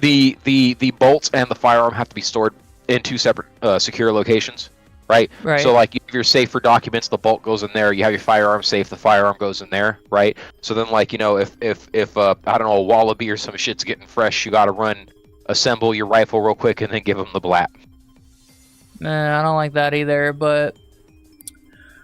The bolts and the firearm have to be stored in two separate secure locations, right? So, like, if you're safe for documents, the bolt goes in there. You have your firearm safe, the firearm goes in there, right? So then, like, you know, if I don't know, a wallaby or some shit's getting fresh, you gotta assemble your rifle real quick and then give them the blat. I don't like that either, but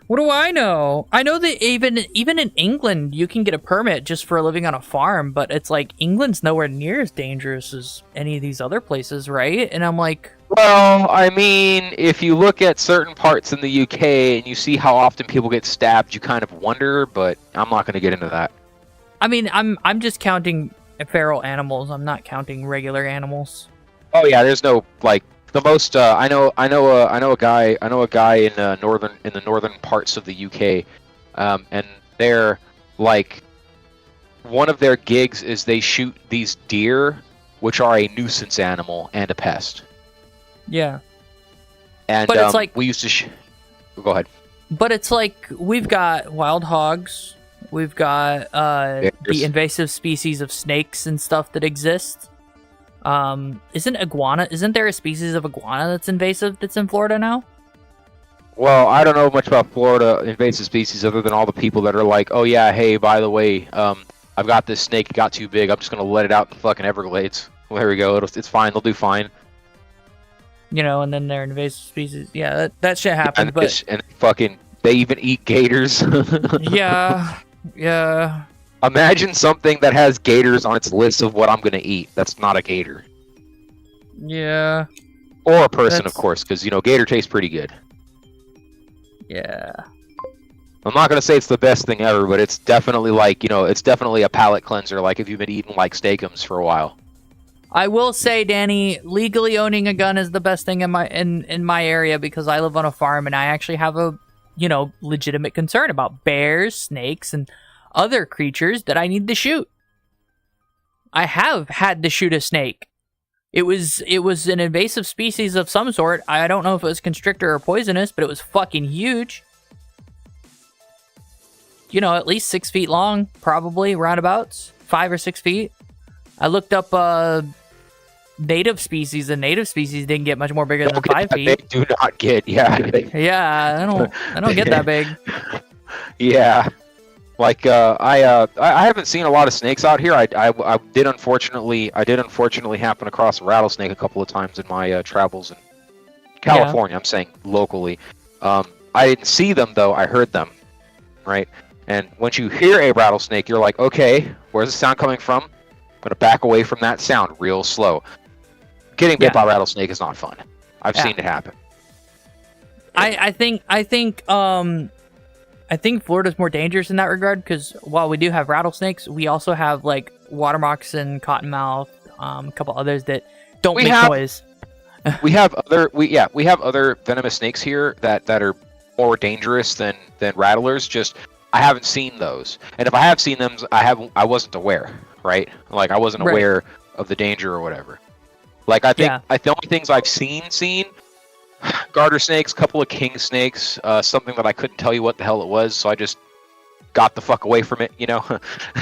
what do I know? I know that even in England, you can get a permit just for living on a farm, but it's like England's nowhere near as dangerous as any of these other places, right? And I'm like, well, I mean, if you look at certain parts in the UK and you see how often people get stabbed, you kind of wonder, but I'm not going to get into that. I mean, I'm just counting feral animals. I'm not counting regular animals. Oh yeah, there's no, like, the most I know a guy in the northern parts of the UK, and they're, like, one of their gigs is they shoot these deer, which are a nuisance animal and a pest. Yeah. And but it's like, we used to go ahead. But it's like, we've got wild hogs, we've got the invasive species of snakes and stuff that exist. Isn't there a species of iguana that's invasive that's in Florida now? Well, I don't know much about Florida invasive species other than all the people that are like, oh yeah, hey, by the way, I've got this snake, it got too big, I'm just gonna let it out in the fucking Everglades. Well, there we go, it's fine, they'll do fine. You know, and then they're invasive species. Yeah, that shit happened, and fucking, they even eat gators. Yeah. Imagine something that has gators on its list of what I'm gonna eat. That's not a gator. Yeah. Or a person, of course, because, you know, gator tastes pretty good. Yeah. I'm not gonna say it's the best thing ever, but it's definitely, like, you know, it's definitely a palate cleanser, like if you've been eating, like, steakums for a while. I will say, Danny, legally owning a gun is the best thing in my area because I live on a farm and I actually have a, you know, legitimate concern about bears, snakes, and other creatures that I need to shoot. I have had to shoot a snake. It was an invasive species of some sort. I don't know if it was constrictor or poisonous, but it was fucking huge. You know, at least 6 feet long, probably, roundabouts. 5 or 6 feet. I looked up native species, and native species didn't get much more bigger than 5 feet. They do not get, yeah. Yeah, I don't get that big. Yeah. Like, I haven't seen a lot of snakes out here. I did unfortunately happen across a rattlesnake a couple of times in my travels in California. Yeah. I'm saying locally. I didn't see them though. I heard them, right? And once you hear a rattlesnake, you're like, okay, where's the sound coming from? I'm gonna back away from that sound real slow. Getting bit by a rattlesnake is not fun. I've seen it happen. I think I think Florida's more dangerous in that regard because while we do have rattlesnakes, we also have like water moccasin, cottonmouth, a couple others that don't make noise. we have other venomous snakes here that are more dangerous than rattlers. Just I haven't seen those, and if I have seen them, I wasn't aware, right? Like I wasn't aware of the danger or whatever. Like I think the only things I've seen garter snakes, couple of king snakes, something that I couldn't tell you what the hell it was, so I just got the fuck away from it, you know,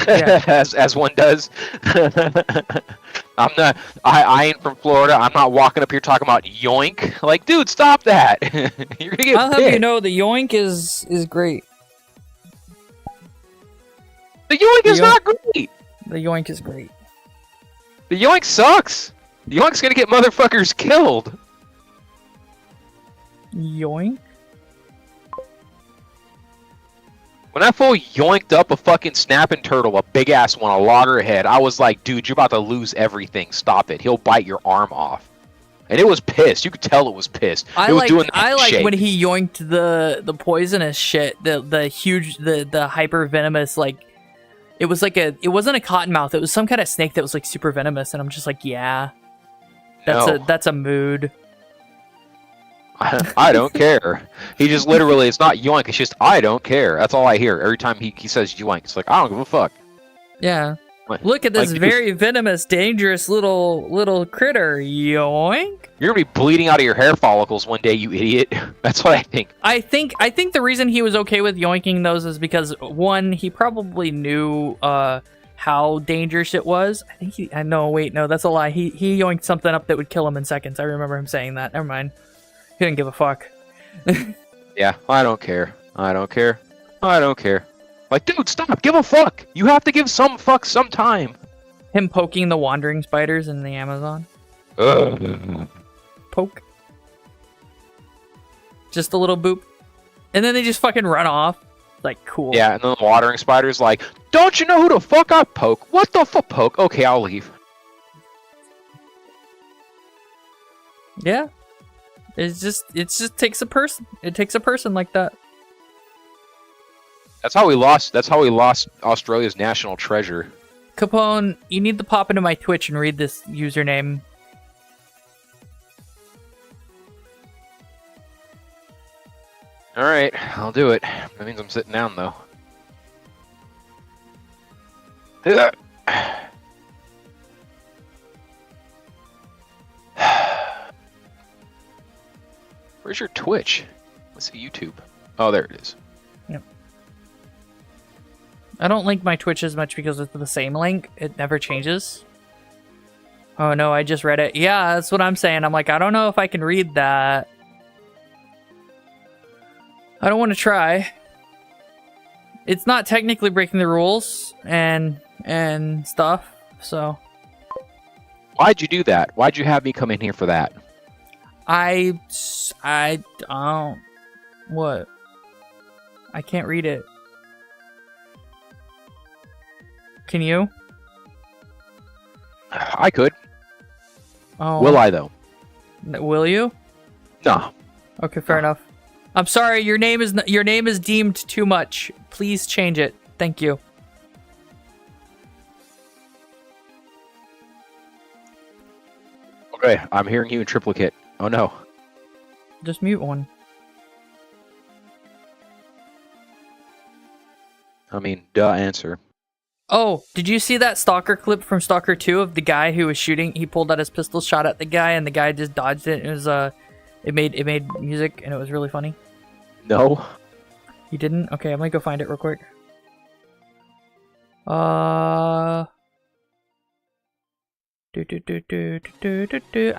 as one does. I ain't from Florida. I'm not walking up here talking about yoink. Like, dude, stop that. You're gonna get I'll have you know the yoink is great. The yoink is not great. The yoink is great. The yoink sucks. The yoink's gonna get motherfuckers killed. Yoink? When that fool yoinked up a fucking snapping turtle, a big ass one, a loggerhead, I was like, dude, you're about to lose everything. Stop it. He'll bite your arm off. And it was pissed. You could tell it was pissed. I like when he yoinked the poisonous shit, the huge, the hyper venomous, like, it wasn't a cottonmouth. It was some kind of snake that was like super venomous, and I'm just like, yeah, that's a mood. I don't care. He just literally, it's not yoink, it's just, I don't care. That's all I hear. Every time he says yoink, it's like, I don't give a fuck. Yeah. Look at this very venomous, dangerous little critter. Yoink. You're going to be bleeding out of your hair follicles one day, you idiot. That's what I think. I think the reason he was okay with yoinking those is because, one, he probably knew how dangerous it was. I think no, that's a lie. He yoinked something up that would kill him in seconds. I remember him saying that. Never mind. He didn't give a fuck. Yeah, I don't care. Like, dude, stop. Give a fuck. You have to give some fuck some time. Him poking the wandering spiders in the Amazon. Ugh. Poke. Just a little boop. And then they just fucking run off. Like, cool. Yeah, and then the wandering spider's like, don't you know who the fuck I poke? What the fuck poke? Okay, I'll leave. Yeah. It just takes a person. It takes a person like that. That's how we lost Australia's national treasure. Capone, you need to pop into my Twitch and read this username. Alright, I'll do it. That means I'm sitting down, though. Where's your Twitch? Let's see YouTube. Oh, there it is. Yep. I don't link my Twitch as much because it's the same link. It never changes. Oh no, I just read it. Yeah, that's what I'm saying. I'm like, I don't know if I can read that. I don't want to try. It's not technically breaking the rules and stuff, so. Why'd you do that? Why'd you have me come in here for that? I don't. What? I can't read it. Can you? I could. Oh. Will I, though? Will you? No. Okay, fair enough. I'm sorry, your name is deemed too much. Please change it. Thank you. Okay, I'm hearing you in triplicate. Oh no. Just mute one. I mean, duh answer. Oh, did you see that Stalker clip from Stalker 2 of the guy who was shooting? He pulled out his pistol, shot at the guy, and the guy just dodged it. It was it made music, and it was really funny. No. You didn't? Okay, I'm gonna go find it real quick. I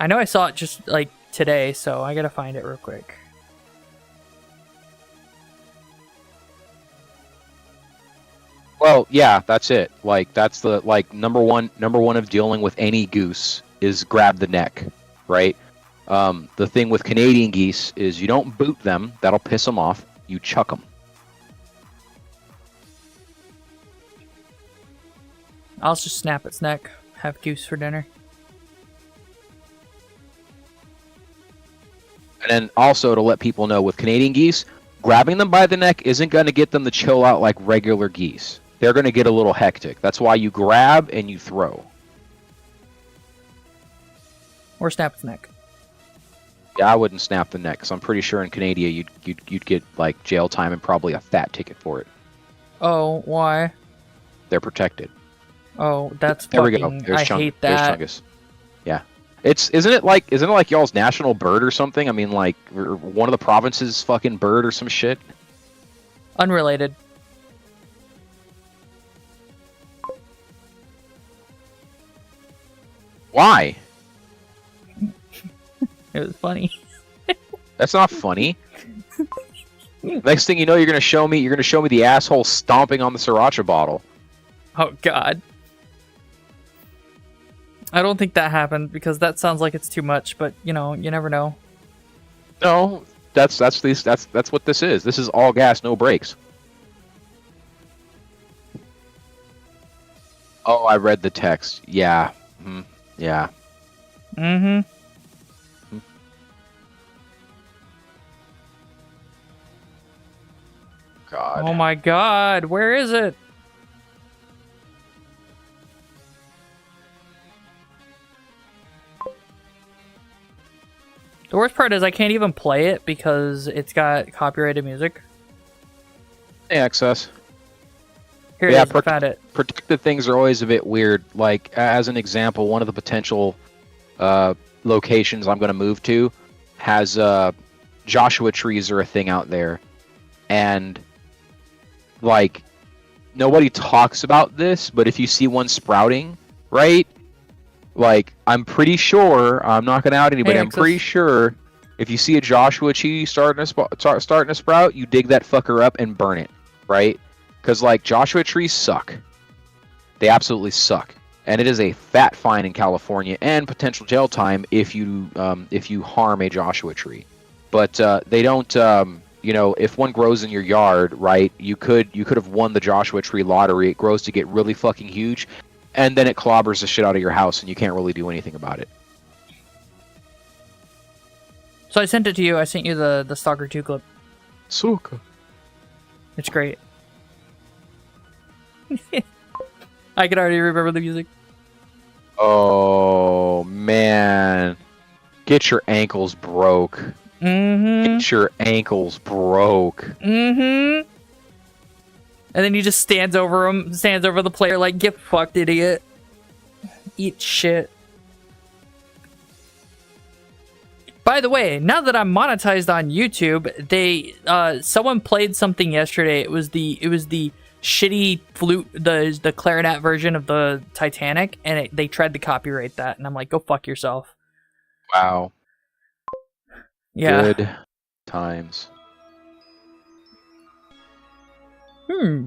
know I saw it just like today, so I gotta find it real quick. Well, yeah, that's it. Like, that's the number one of dealing with any goose is grab the neck, right? The thing with Canadian geese is you don't boot them. That'll piss them off. You chuck them. I'll just snap its neck. Have goose for dinner. And then also to let people know with Canadian geese, grabbing them by the neck isn't going to get them to chill out like regular geese. They're going to get a little hectic. That's why you grab and you throw. Or snap its neck. Yeah, I wouldn't snap the neck, because I'm pretty sure in Canada you'd get like jail time and probably a fat ticket for it. Oh, why? They're protected. Oh, that's there fucking... we go. There's hate that. There's Chungus. Yeah. Isn't it like y'all's national bird or something? I mean, like one of the provinces' fucking bird or some shit. Unrelated. Why? It was funny. That's not funny. Next thing you know, you're gonna show me the asshole stomping on the sriracha bottle. Oh God. I don't think that happened because that sounds like it's too much, but you know, you never know. No, that's what this is. This is all gas, no brakes. Oh, I read the text. Yeah. Yeah. Mm-hmm. God. Oh my God, where is it? The worst part is I can't even play it because it's got copyrighted music. Access. Here it is, I found it. Protected things are always a bit weird. Like, as an example, one of the potential locations I'm going to move to has Joshua trees are a thing out there. And, like, nobody talks about this, but if you see one sprouting, right? Like, I'm pretty sure, I'm not going to out anybody, I'm pretty sure if you see a Joshua tree starting to sprout, you dig that fucker up and burn it, right? Because, like, Joshua trees suck. They absolutely suck. And it is a fat fine in California and potential jail time if you harm a Joshua tree. But they don't, you know, if one grows in your yard, right, you could have won the Joshua tree lottery. It grows to get really fucking huge, and then it clobbers the shit out of your house, and you can't really do anything about it. So I sent it to you. I sent you the Stalker 2 clip. Suka. It's great. I can already remember the music. Oh, man. Get your ankles broke. Mm-hmm. Get your ankles broke. Mm-hmm. And then he just stands over the player like, get fucked, idiot. Eat shit. By the way, now that I'm monetized on YouTube, they someone played something yesterday. It was the shitty flute, the clarinet version of the Titanic, and they tried to copyright that, and I'm like, go fuck yourself. Wow. Yeah. Good times.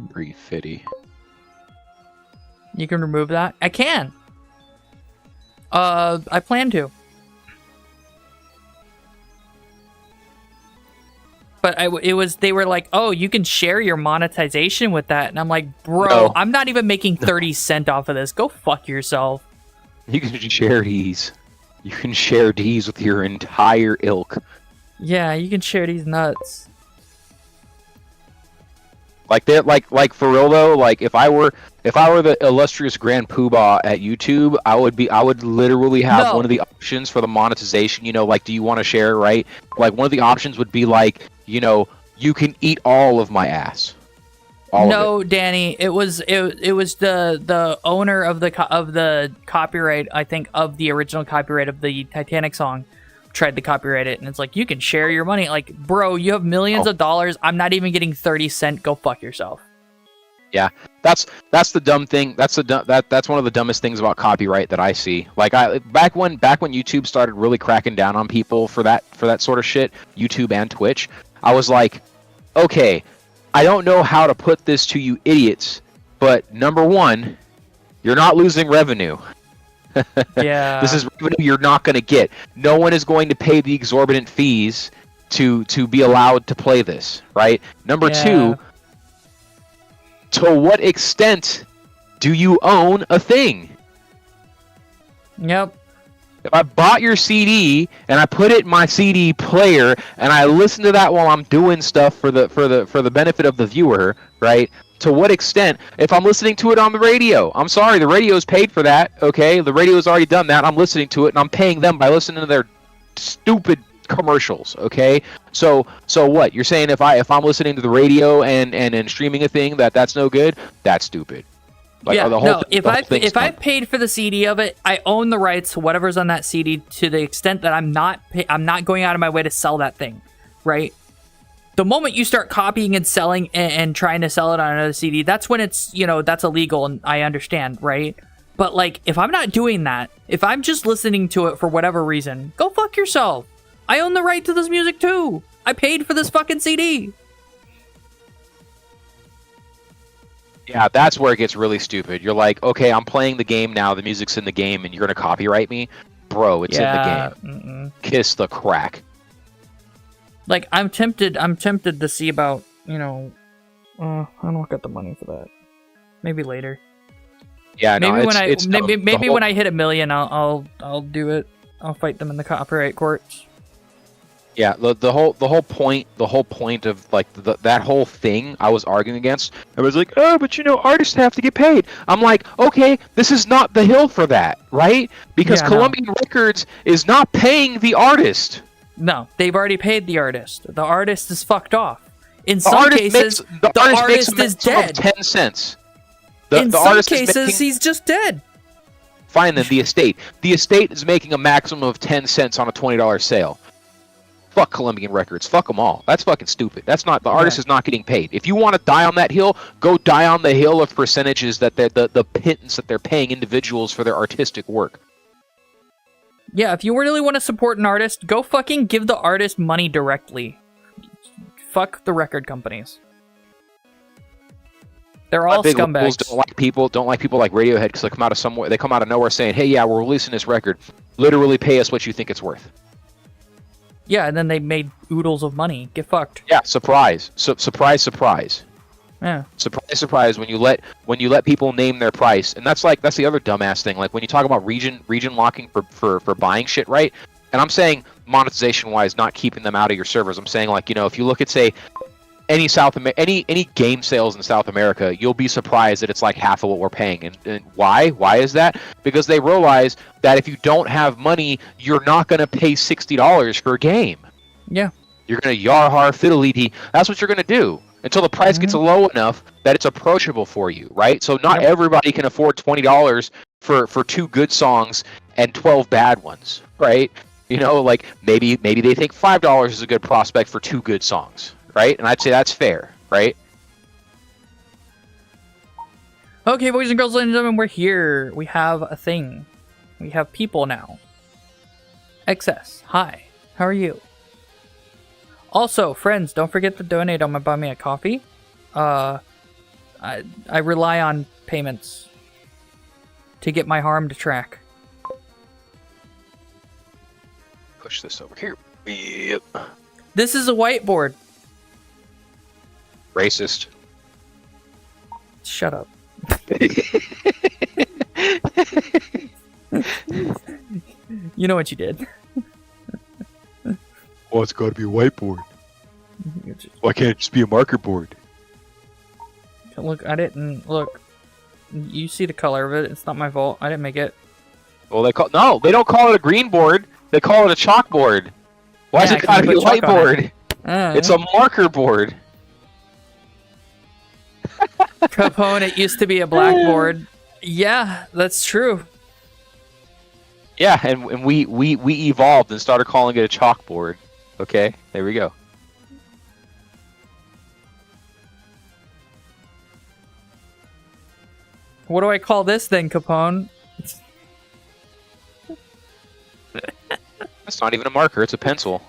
Pretty fitty. You can remove that? I can. I plan to. But they were like, oh, you can share your monetization with that. And I'm like, bro, No. I'm not even making 30 cents off of this. Go fuck yourself. You can share these. You can share these with your entire ilk. Yeah, you can share these nuts. Like that, like for real though. Like if I were the illustrious Grand Poobah at YouTube, I would literally have one of the options for the monetization. You know, like, do you want to share? Right? Like one of the options would be like, you know, you can eat all of my ass. No, Danny, it was the owner of the copyright, I think, of the original copyright of the Titanic song tried to copyright it, and it's like, you can share your money. Like, bro, you have millions of dollars. I'm not even getting 30 cents. Go fuck yourself. Yeah, that's the dumb thing. That's one of the dumbest things about copyright that I see. Like back when YouTube started really cracking down on people for that sort of shit, YouTube and Twitch, I was like, okay, I don't know how to put this to you idiots, but number one, you're not losing revenue. Yeah. This is revenue you're not going to get. No one is going to pay the exorbitant fees to be allowed to play this, right? Number two, to what extent do you own a thing? Yep. If I bought your CD and I put it in my CD player and I listen to that while I'm doing stuff for the benefit of the viewer, right? To what extent? If I'm listening to it on the radio, I'm sorry, the radio's paid for that. Okay, the radio's already done that. I'm listening to it and I'm paying them by listening to their stupid commercials. Okay, so what you're saying? If I'm listening to the radio and streaming a thing that's no good, that's stupid. Like, yeah, the whole no. If I paid for the CD of it, I own the rights to whatever's on that CD to the extent that I'm not going out of my way to sell that thing, right? The moment you start copying and selling and trying to sell it on another CD, that's when it's, that's illegal, and I understand, right? But like, if I'm not doing that, if I'm just listening to it for whatever reason, go fuck yourself. I own the right to this music too. I paid for this fucking CD. Yeah, that's where it gets really stupid. You're like, okay, I'm playing the game now. The music's in the game, and you're gonna copyright me, bro? It's in the game. Kiss the crack. Like, I'm tempted to see about, I don't got the money for that. Maybe later. Yeah, maybe no, maybe when I hit 1 million, I'll do it. I'll fight them in the copyright courts. Yeah, the whole point of like that whole thing I was arguing against. I was like, oh, but artists have to get paid. I'm like, okay, this is not the hill for that, right? Because Columbian Records is not paying the artist. No, they've already paid the artist. The artist is fucked off. In some cases, the artist is dead. 10 cents. In some cases, he's just dead. Fine, then the estate. The estate is making a maximum of 10 cents on a $20 sale. Fuck Columbian Records. Fuck them all. That's fucking stupid. That's not, the artist is not getting paid. If you want to die on that hill, go die on the hill of percentages that the pittance that they're paying individuals for their artistic work. Yeah, if you really want to support an artist, go fucking give the artist money directly. Fuck the record companies. They're all big scumbags. Labels don't like people like Radiohead because they come out of nowhere saying, "Hey, yeah, we're releasing this record. Literally pay us what you think it's worth." Yeah, and then they made oodles of money. Get fucked. Yeah, surprise. Surprise. Yeah. Surprise when you let people name their price. And that's the other dumbass thing. Like when you talk about region locking for buying shit, right? And I'm saying monetization wise, not keeping them out of your servers. I'm saying like, if you look at say any game sales in South America, you'll be surprised that it's like half of what we're paying. And why? Why is that? Because they realize that if you don't have money, you're not going to pay $60 for a game. Yeah. You're going to yar-har fiddly-dee. That's what you're going to do until the price gets low enough that it's approachable for you, right? So not everybody can afford $20 for 2 good songs and 12 bad ones, right? Like maybe they think $5 is a good prospect for 2 good songs. Right? And I'd say that's fair, right? Okay, boys and girls, ladies and gentlemen, we're here. We have a thing. We have people now. XS, hi. How are you? Also, friends, don't forget to donate on my Buy Me a Coffee. I rely on payments to get my harm to track. Push this over here. Yep. This is a whiteboard. Racist. Shut up. You know what you did. Oh, it's got to be a whiteboard. Why can't it just be a marker board? Look, I didn't look. You see the color of it. It's not my fault. I didn't make it. Well, they don't call it a green board. They call it a chalkboard. Why is it got to be a whiteboard? It's a marker board. Capone, it used to be a blackboard. Yeah, that's true. Yeah, and we evolved and started calling it a chalkboard. Okay, there we go. What do I call this then, Capone? That's not even a marker, it's a pencil.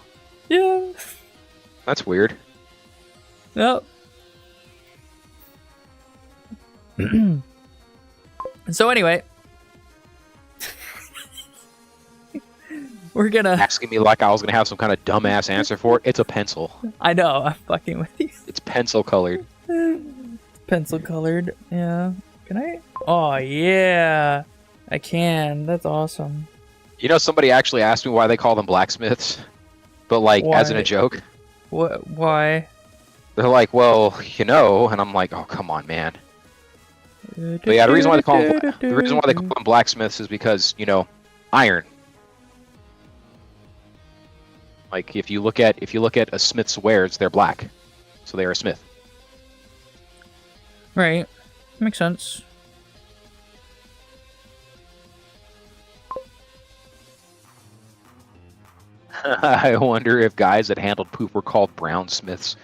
Yeah. That's weird. Yep. So anyway, we're gonna asking me like I was gonna have some kind of dumbass answer for it. It's a pencil. I know, I'm fucking with you. It's pencil colored. Pencil colored, yeah. Can I? Oh yeah, I can. That's awesome. You know, somebody actually asked me why they call them blacksmiths, but like as in a Why? joke. What? Why? They're like, well, you know, and I'm like, oh, come on, man. But yeah, the reason why they call them blacksmiths is because, you know, iron. Like if you look at a smith's wares, they're black, so they are a smith. Right. Makes sense. I wonder if guys that handled poop were called brown smiths.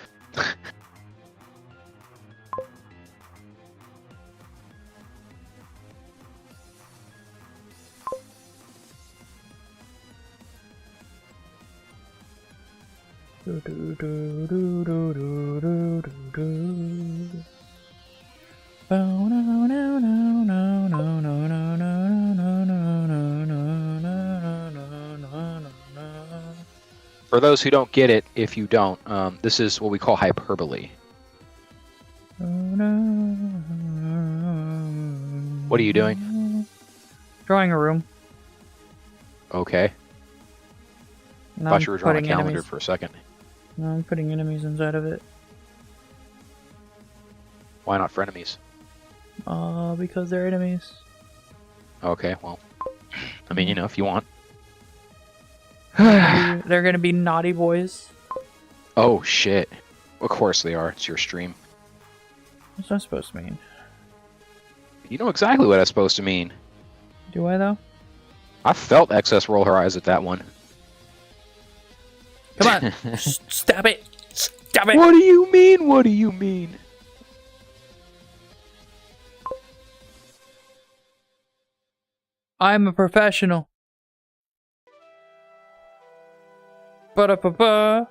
For those who don't get it, if you don't, this is what we call hyperbole. What are you doing? Drawing a room. Okay. Now Thought I'm you were drawing a putting calendar enemies. for a second. No, I'm putting enemies inside of it. Why not frenemies? Because they're enemies. Okay, well, I mean, you know, if you want. They're gonna be naughty boys. Oh shit! Of course they are. It's your stream. What's that supposed to mean? You know exactly what that's supposed to mean. Do I though? I felt excess roll her eyes at that one. Come on! Stop it! Stop it! What do you mean? What do you mean? I'm a professional. Ba-da-ba-ba.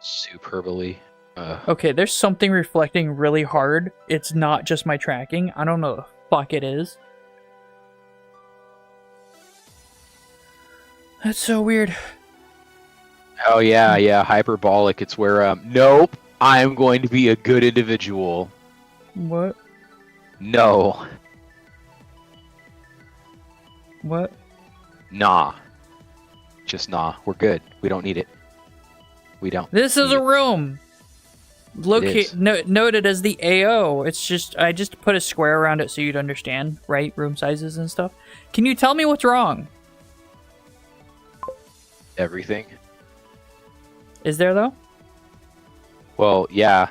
Superbly. Okay, there's something reflecting really hard. It's not just my tracking. I don't know the fuck it is. That's so weird. Oh yeah, yeah, hyperbolic. It's where nope, I'm going to be a good individual. What? No. What? Nah. Just nah. We're good. We don't need it. We don't. This is need a it. room. is. Noted as the AO. It's just I just put a square around it so you'd understand, right? Room sizes and stuff. Can you tell me what's wrong? Everything. Is there though? Well, yeah.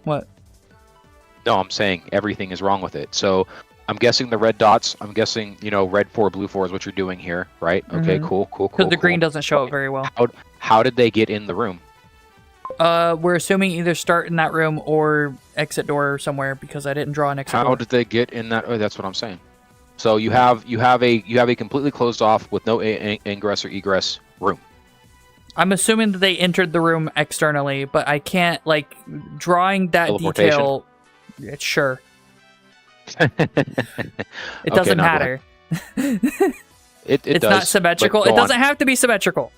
What? No, I'm saying everything is wrong with it. So I'm guessing the red dots. I'm guessing, you know, red 4, blue 4 is what you're doing here, right? Okay, cool. Because the green doesn't show it very well. How did they get in the room? We're assuming either start in that room or exit door somewhere because I didn't draw an exit door. How did they get in that? Oh, that's what I'm saying. So you have a completely closed off with no ingress or egress room. I'm assuming that they entered the room externally, but I can't like drawing that Teleportation? detail. Sure. It doesn't matter. It's not symmetrical. It doesn't have to be symmetrical.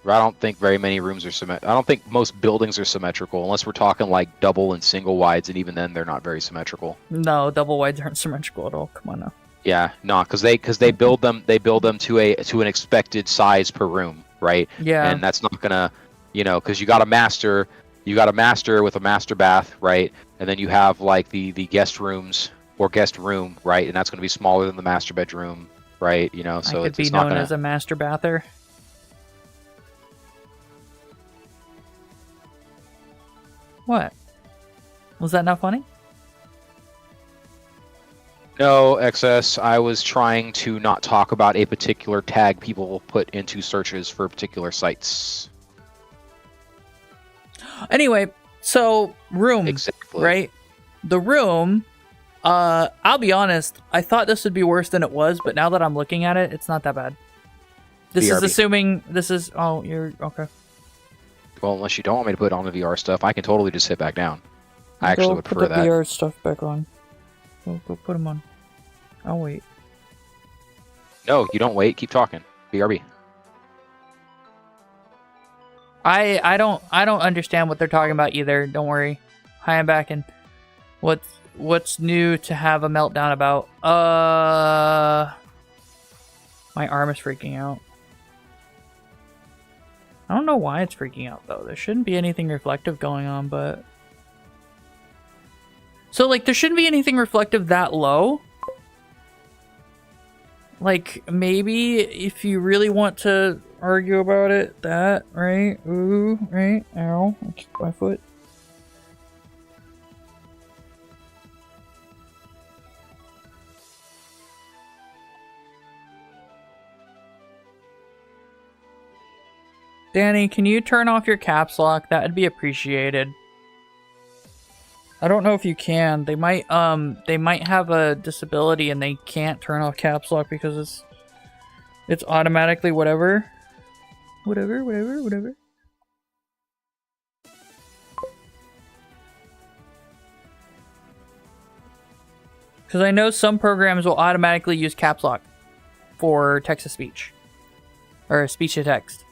I don't think very many rooms are symmetrical. I don't think most buildings are symmetrical unless we're talking like double and single wides, and even then they're not very symmetrical. No, double wides aren't symmetrical at all. Come on now. Yeah, no, because they build them to an expected size per room, right? Yeah. And that's not gonna, you know, because you got a master with a master bath, right? And then you have like the guest rooms or guest room, right? And that's gonna be smaller than the master bedroom, right? You know, so I could be it's not known gonna... as a master bather. What? Was that not funny? No, XS. I was trying to not talk about a particular tag people put into searches for particular sites. Anyway, so room, Exactly. right? The room, I'll be honest, I thought this would be worse than it was, but now that I'm looking at it, it's not that bad. This is BRB. assuming this is, oh, you're, okay. Well, unless you don't want me to put on the VR stuff, I can totally just sit back down. I actually would prefer put the that. VR stuff back on. Go put them on. I'll wait. No, you don't wait. Keep talking. BRB. I don't understand what they're talking about either. Don't worry. Hi, I'm back. And what's new to have a meltdown about? My arm is freaking out. I don't know why it's freaking out though. There shouldn't be anything reflective going on, but so like there shouldn't be anything reflective that low. Like maybe if you really want to argue about it, that right? Ooh, right? Ow! I kicked my foot. Danny, can you turn off your caps lock? That would be appreciated. I don't know if you can. They might have a disability and they can't turn off caps lock because it's automatically whatever. Whatever. Because I know some programs will automatically use caps lock for text-to-speech. Or speech-to-text.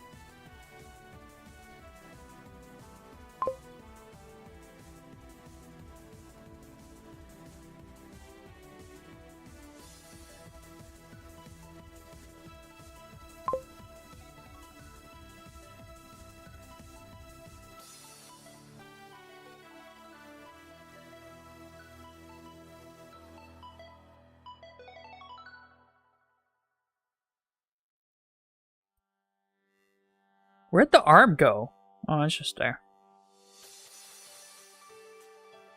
Where'd the arm go? Oh, it's just there.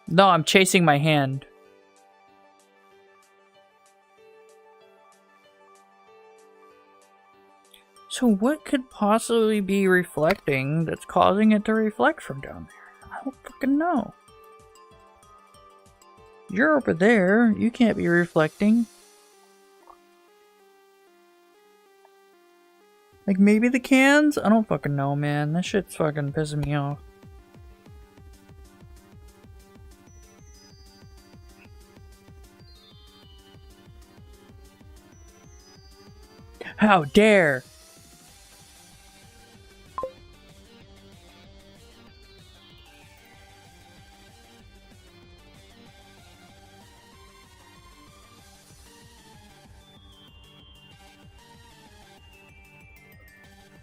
No, I'm chasing my hand. So what could possibly be reflecting that's causing it to reflect from down there? I don't fucking know. You're over there. You can't be reflecting. Like maybe the cans? I don't fucking know, man. That shit's fucking pissing me off. How dare!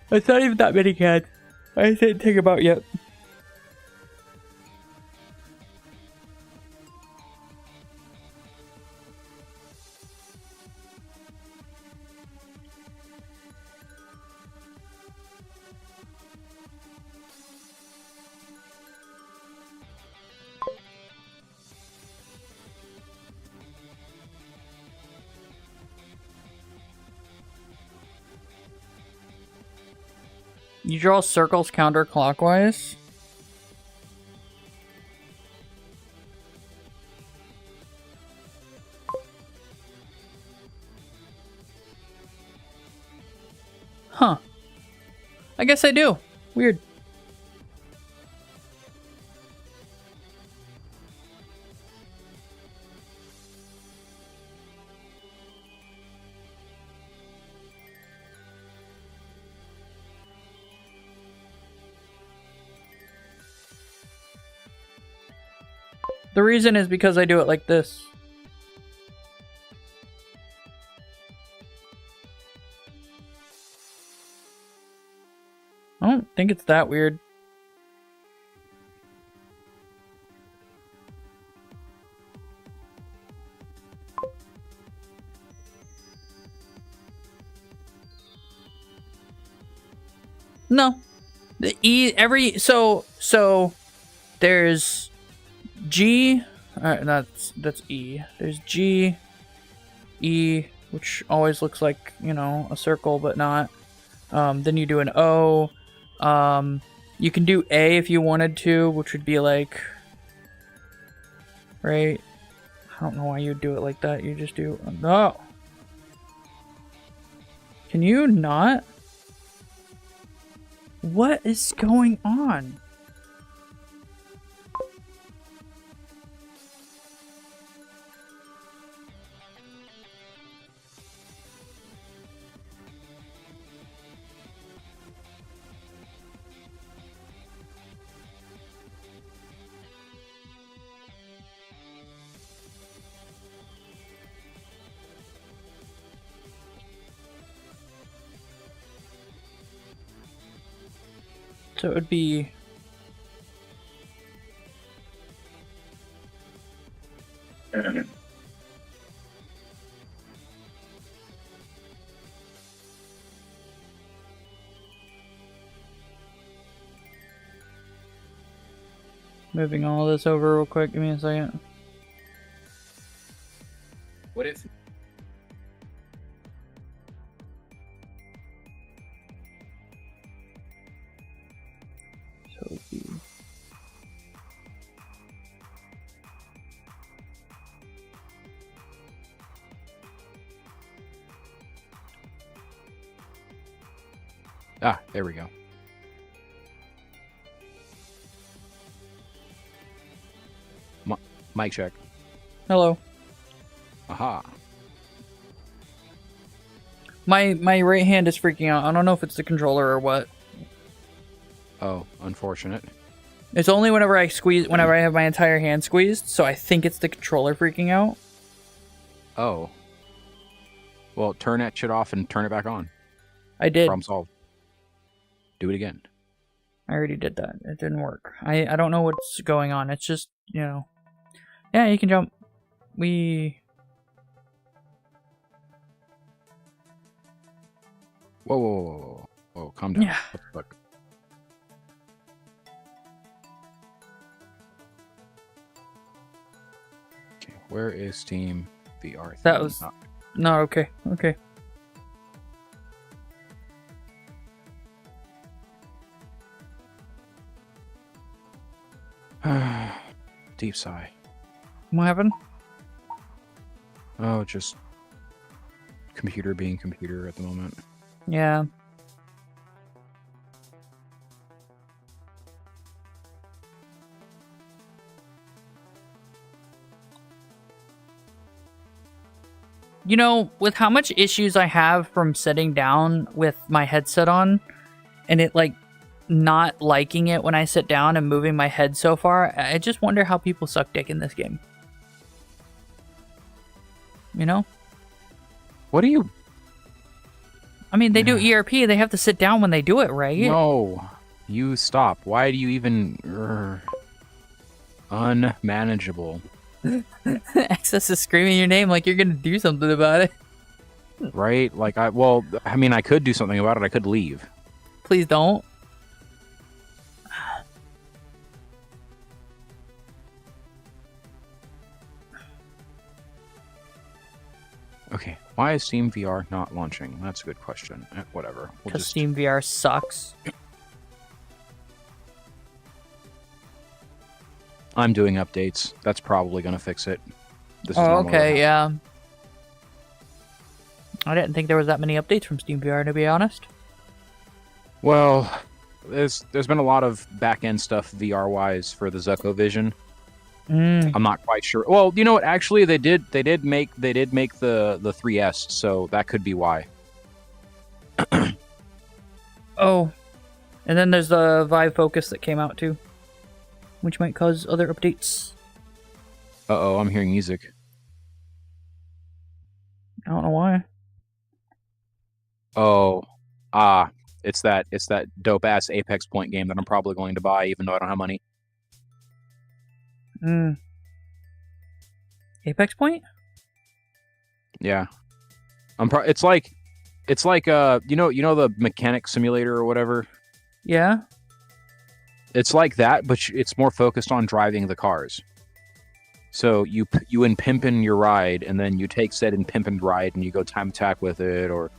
It's not even that many cans. I didn't think about yet. You draw circles counterclockwise? Huh. I guess I do. Weird. The reason is because I do it like this. I don't think it's that weird. No. The E so there's G, that's E. There's G, E, which always looks like, you know, a circle, but not. Then you do an O. You can do A if you wanted to, which would be like, right? I don't know why you'd do it like that. You just do, no. Can you not? What is going on? So it would be... Moving all this over real quick. Give me a second. What if? So it would be... Ah, there we go. Mic check. Hello. Aha. My right hand is freaking out. I don't know if it's the controller or what. Oh, unfortunate. It's only whenever I have my entire hand squeezed, so I think it's the controller freaking out. Oh. Well, turn that shit off and turn it back on. I did. Problem solved. Do it again. I already did that. It didn't work. I don't know what's going on. It's just, you know. Yeah, you can jump. Whoa, whoa, whoa, whoa, whoa. Whoa, calm down. Yeah. What the fuck? Okay, where is Steam VR? That was... No, okay. Okay. Deep sigh. What happened? Oh, just computer being computer at the moment. Yeah. You know, with how much issues I have from sitting down with my headset on, and it, like, not liking it when I sit down and moving my head so far, I just wonder how people suck dick in this game. You know? What do you... I mean, they do ERP, they have to sit down when they do it, right? No. You stop. Why do you even... Unmanageable. Access is screaming your name like you're gonna do something about it. Right? Like, I mean, I could do something about it. I could leave. Please don't. Okay, why is Steam VR not launching? That's a good question. Whatever. We'll Because just... Steam VR sucks. I'm doing updates. That's probably going to fix it. This is Oh, normally what okay, happens. yeah. I didn't think there was that many updates from Steam VR, to be honest. Well, there's been a lot of back-end stuff VR-wise for the Zucco Vision. I'm not quite sure. Well, you know what? Actually, they did make the 3S, so that could be why. Oh. And then there's the Vive Focus that came out, too. Which might cause other updates. Uh-oh, I'm hearing music. I don't know why. Oh, it's that dope-ass Apex Point game that I'm probably going to buy, even though I don't have money. Apex Point? Yeah. It's like you know the mechanic simulator or whatever. Yeah. It's like that, but it's more focused on driving the cars. So you pimpin' your ride, and then you take said pimpin' ride, and you go time attack with it, or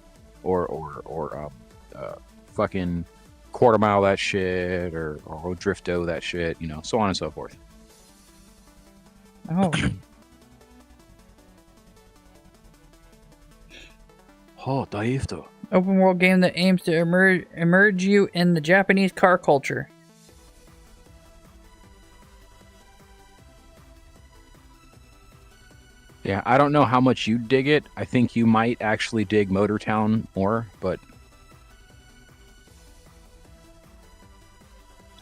fucking quarter mile that shit, or drifto that shit, you know, so on and so forth. Oh. Oh, Daifto. Open world game that aims to immerse you in the Japanese car culture. Yeah, I don't know how much you dig it. I think you might actually dig Motortown more, but...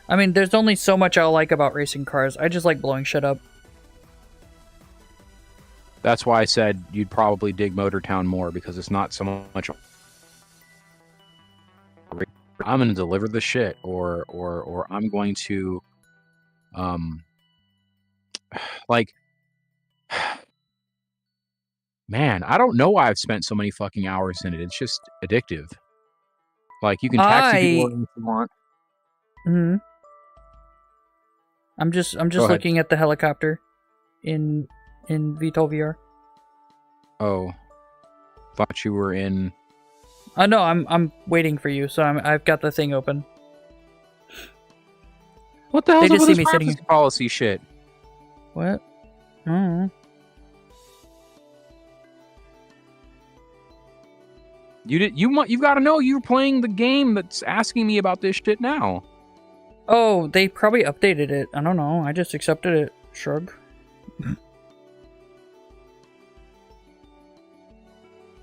I mean, there's only so much I'll like about racing cars. I just like blowing shit up. That's why I said you'd probably dig Motortown more, because it's not so much I'm gonna deliver the shit, or I'm going to, like, man, I don't know why I've spent so many fucking hours in it. It's just addictive. Like, you can taxi people if you want. Hmm. I'm just Go ahead. looking at the helicopter in VTOL VR. Oh, thought you were in. No, I'm waiting for you, so I've got the thing open. What the hell's They up just with see this me sitting privacy policy shit? What? Oh. You've got to know you're playing the game that's asking me about this shit now. Oh, they probably updated it. I don't know. I just accepted it. Shrug.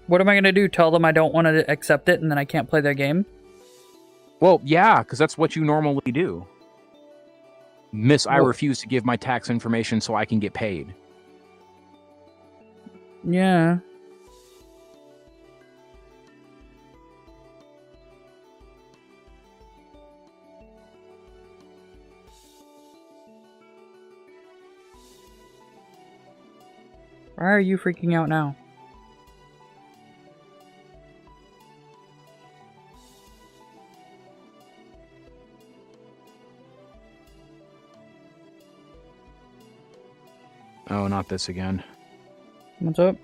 What am I gonna do? Tell them I don't want to accept it and then I can't play their game? Well, yeah, because that's what you normally do. Miss, I Well- refuse to give my tax information so I can get paid. Yeah. Why are you freaking out now? Oh, not this again. What's up?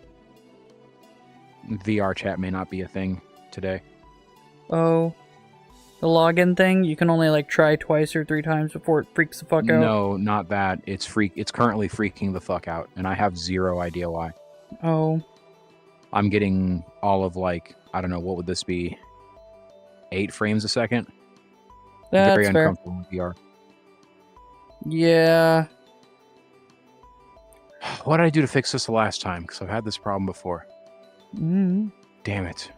VR chat may not be a thing today. Oh. The login thing? You can only like try twice or 3 times before it freaks the fuck out? No, not that. It's currently freaking the fuck out, and I have zero idea why. Oh. I'm getting all of, like, I don't know, what would this be? 8 frames a second? That's Very fair. uncomfortable with VR. Yeah. What did I do to fix this the last time? Because I've had this problem before. Mm. Damn it.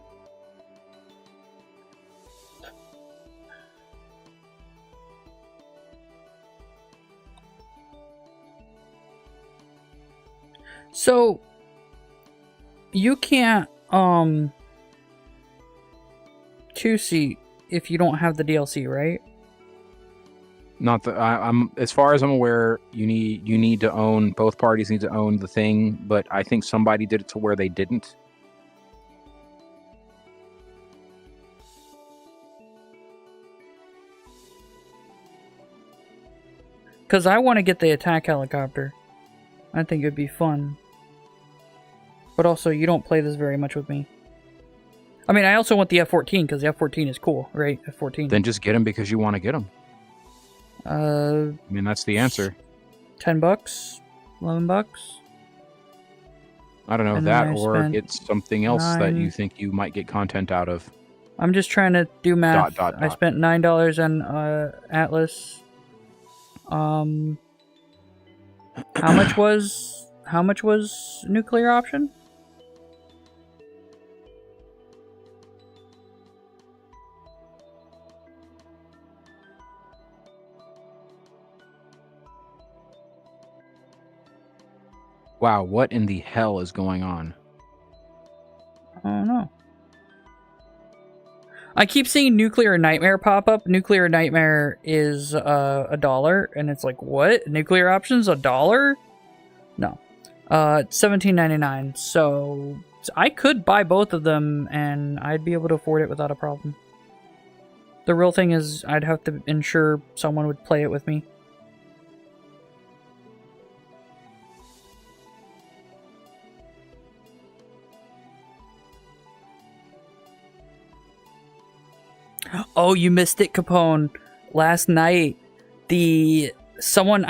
So you can't 2-seat if you don't have the DLC, right? Not that I'm as far as I'm aware, you need to own, both parties need to own the thing, but I think somebody did it to where they didn't. Because I want to get the attack helicopter. I think it'd be fun. But also, you don't play this very much with me. I mean, I also want the F-14, because the F-14 is cool, right? F-14. Then just get them because you want to get them. I mean, that's the answer. $10? $11? I don't know, And that then I or spent it's something else that 9. you think you might get content out of. I'm just trying to do math. I Dot. spent $9 on Atlas. How much was nuclear option? Wow, what in the hell is going on? I don't know. I keep seeing Nuclear Nightmare pop up. Nuclear Nightmare is $1, and it's like, what? Nuclear options $1? No. It's $17.99. So I could buy both of them, and I'd be able to afford it without a problem. The real thing is, I'd have to ensure someone would play it with me. Oh, you missed it, Capone. Last night, I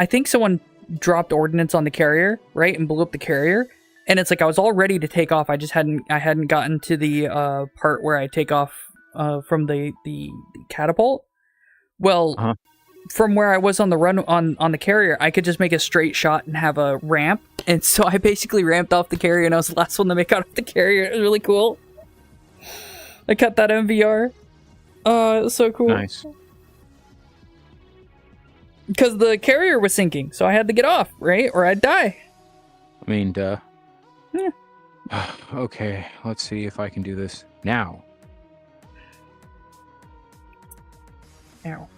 think someone dropped ordnance on the carrier, right, and blew up the carrier. And it's like I was all ready to take off. I hadn't gotten to the part where I take off from the catapult. Well, from where I was on the run on the carrier, I could just make a straight shot and have a ramp. And so I basically ramped off the carrier, and I was the last one to make out of the carrier. It was really cool. I cut that MVR. It was so cool. Nice. Because the carrier was sinking, so I had to get off, right? Or I'd die. I mean, duh. Yeah. Okay, let's see if I can do this now. Ow.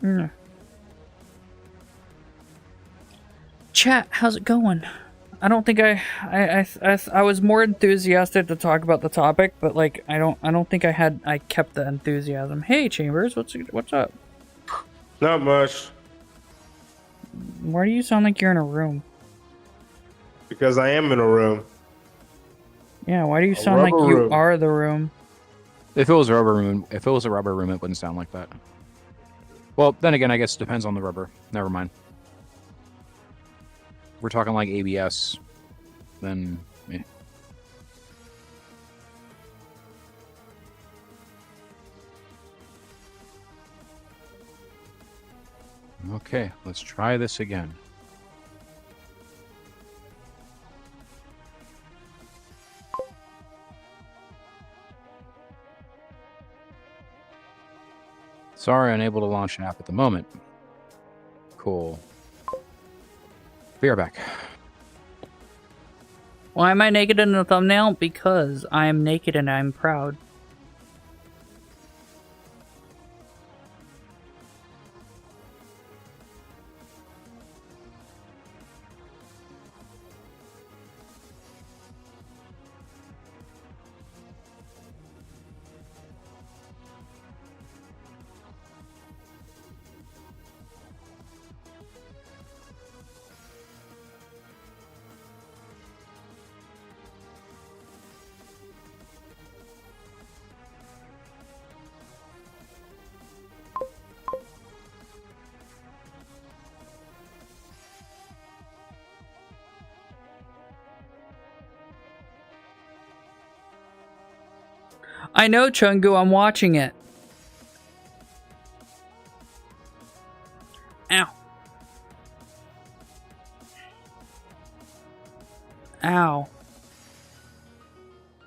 Mm. Chat, how's it going? I don't think I was more enthusiastic to talk about the topic, but like I don't think I kept the enthusiasm. Hey Chambers, what's up? Not much, Why do you sound like you're in a room? because I am in a room. Yeah, why do you sound like rubber you room. are the room? If it was a rubber room, it wouldn't sound like that. Well, then again, I guess it depends on the rubber. Never mind. We're talking like ABS, then. Eh. Okay, let's try this again. Sorry, unable to launch an app at the moment. Cool. We are back. Why am I naked in the thumbnail? Because I am naked and I'm proud. I know, Chungu, I'm watching it. Ow. Ow.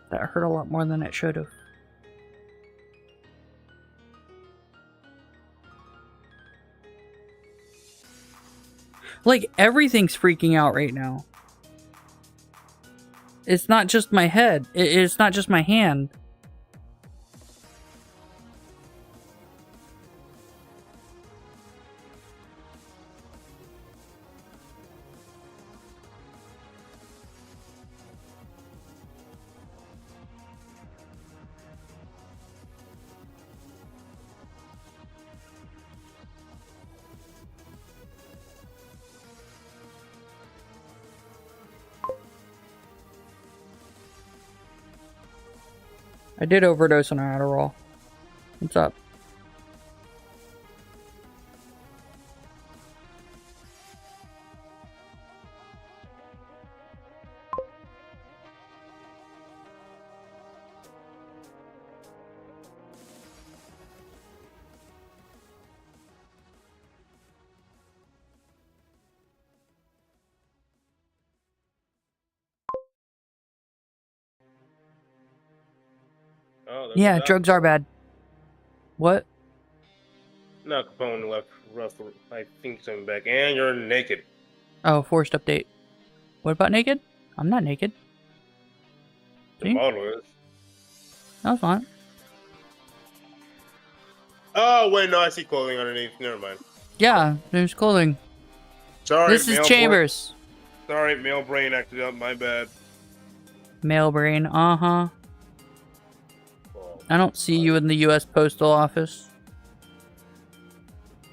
That hurt a lot more than it should have. Like, everything's freaking out right now. It's not just my head. It's not just my hand. I did overdose on Adderall. What's up? Oh, Yeah, drugs are bad. What? No, Capone left Russell. I think something back, and you're naked. Oh, forced update. What about naked? I'm not naked. The See? model is. No, it's not. Oh wait, no, I see clothing underneath. Never mind. Yeah, there's clothing. Sorry, This is male Chambers. Sorry, male brain acted up. My bad. Male brain, uh-huh. Oh, I don't see you in the U.S. Postal Office.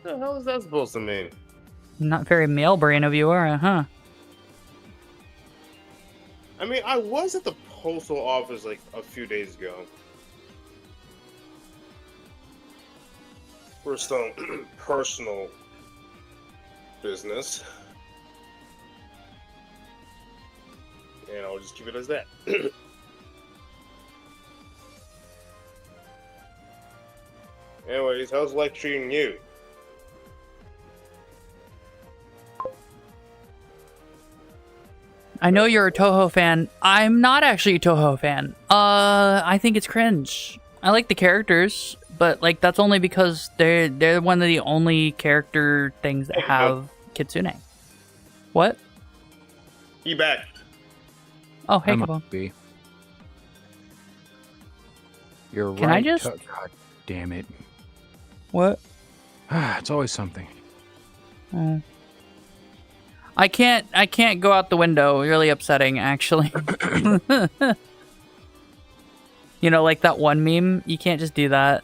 what the hell is that supposed to mean? Not very male brain of you, are you, huh? I mean, I was at the postal office like a few days ago for some personal business, and I'll just keep it as that. Anyways, how's life treating you? I know you're a Toho fan. I'm not actually a Toho fan. I think it's cringe. I like the characters, but like that's only because they're one of the only character things that have Kitsune. What? He back. Oh, hey, I Kabone. might be. You're Can I right. just- God damn it. What? It's always something. Oh. I can't go out the window. Really upsetting, actually. You know, like that one meme? You can't just do that.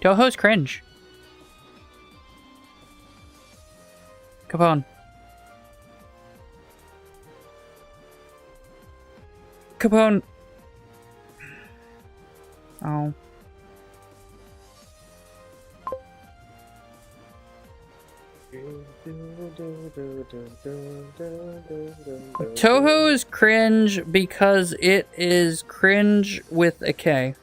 Toho's cringe. Capone. Capone. Oh. Toho is cringe because it is cringe with a K.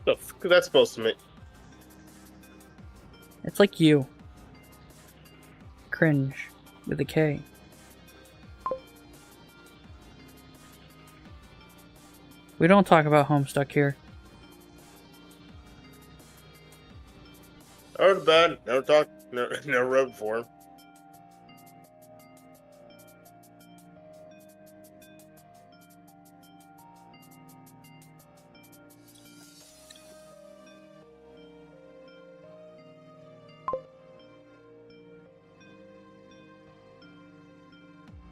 The f that's supposed to mean? It's like you. Cringe with a K. We don't talk about Homestuck here. I heard bad. Never talked. Never read before him.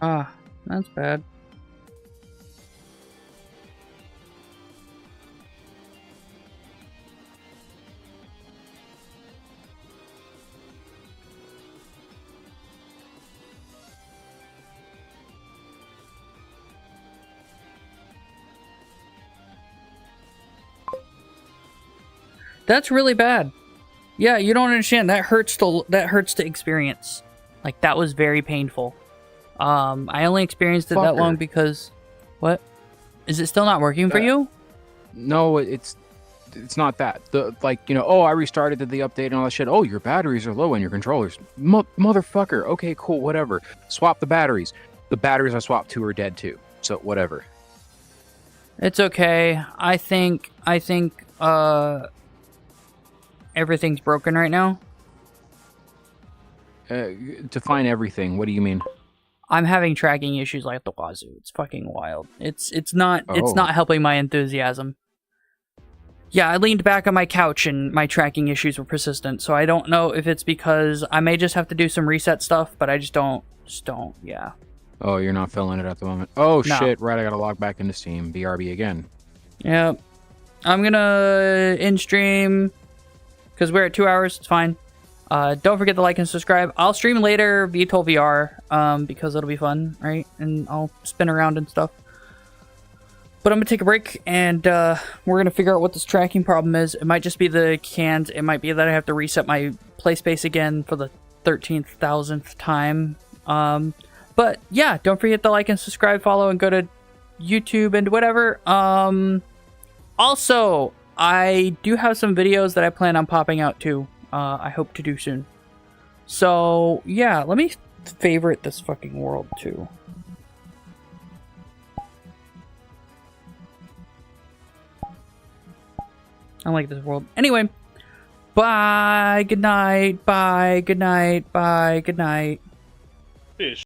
Ah, that's bad. That's really bad. Yeah, you don't understand. That hurts to experience. Like, that was very painful. I only experienced it that long because... What? Is it still not working for you? No, it's not that. Oh, I restarted the update and all that shit. Oh, your batteries are low in your controllers. Motherfucker. Okay, cool, whatever. Swap the batteries. The batteries I swapped to are dead too. So, whatever. It's okay. I think, everything's broken right now. Define everything. What do you mean? I'm having tracking issues like the wazoo. It's fucking wild. It's not helping my enthusiasm. Yeah, I leaned back on my couch and my tracking issues were persistent. So I don't know if it's because I may just have to do some reset stuff, but I just don't. Yeah. Oh, you're not feeling it at the moment. Oh No. shit! Right, I gotta log back into Steam. BRB again. Yep. I'm gonna end stream because we're at 2 hours. It's fine. Don't forget to like and subscribe. I'll stream later VTOL VR because it'll be fun, right? And I'll spin around and stuff. But I'm gonna take a break and we're gonna figure out what this tracking problem is. It might just be the cans. It might be that I have to reset my play space again for the 13,000th time. But yeah, don't forget to like and subscribe, follow, and go to YouTube and whatever. Also, I do have some videos that I plan on popping out too. I hope to do soon. So yeah, let me favorite this fucking world too. I like this world. Anyway, bye, good night, bye, good night, bye, good night. Fish.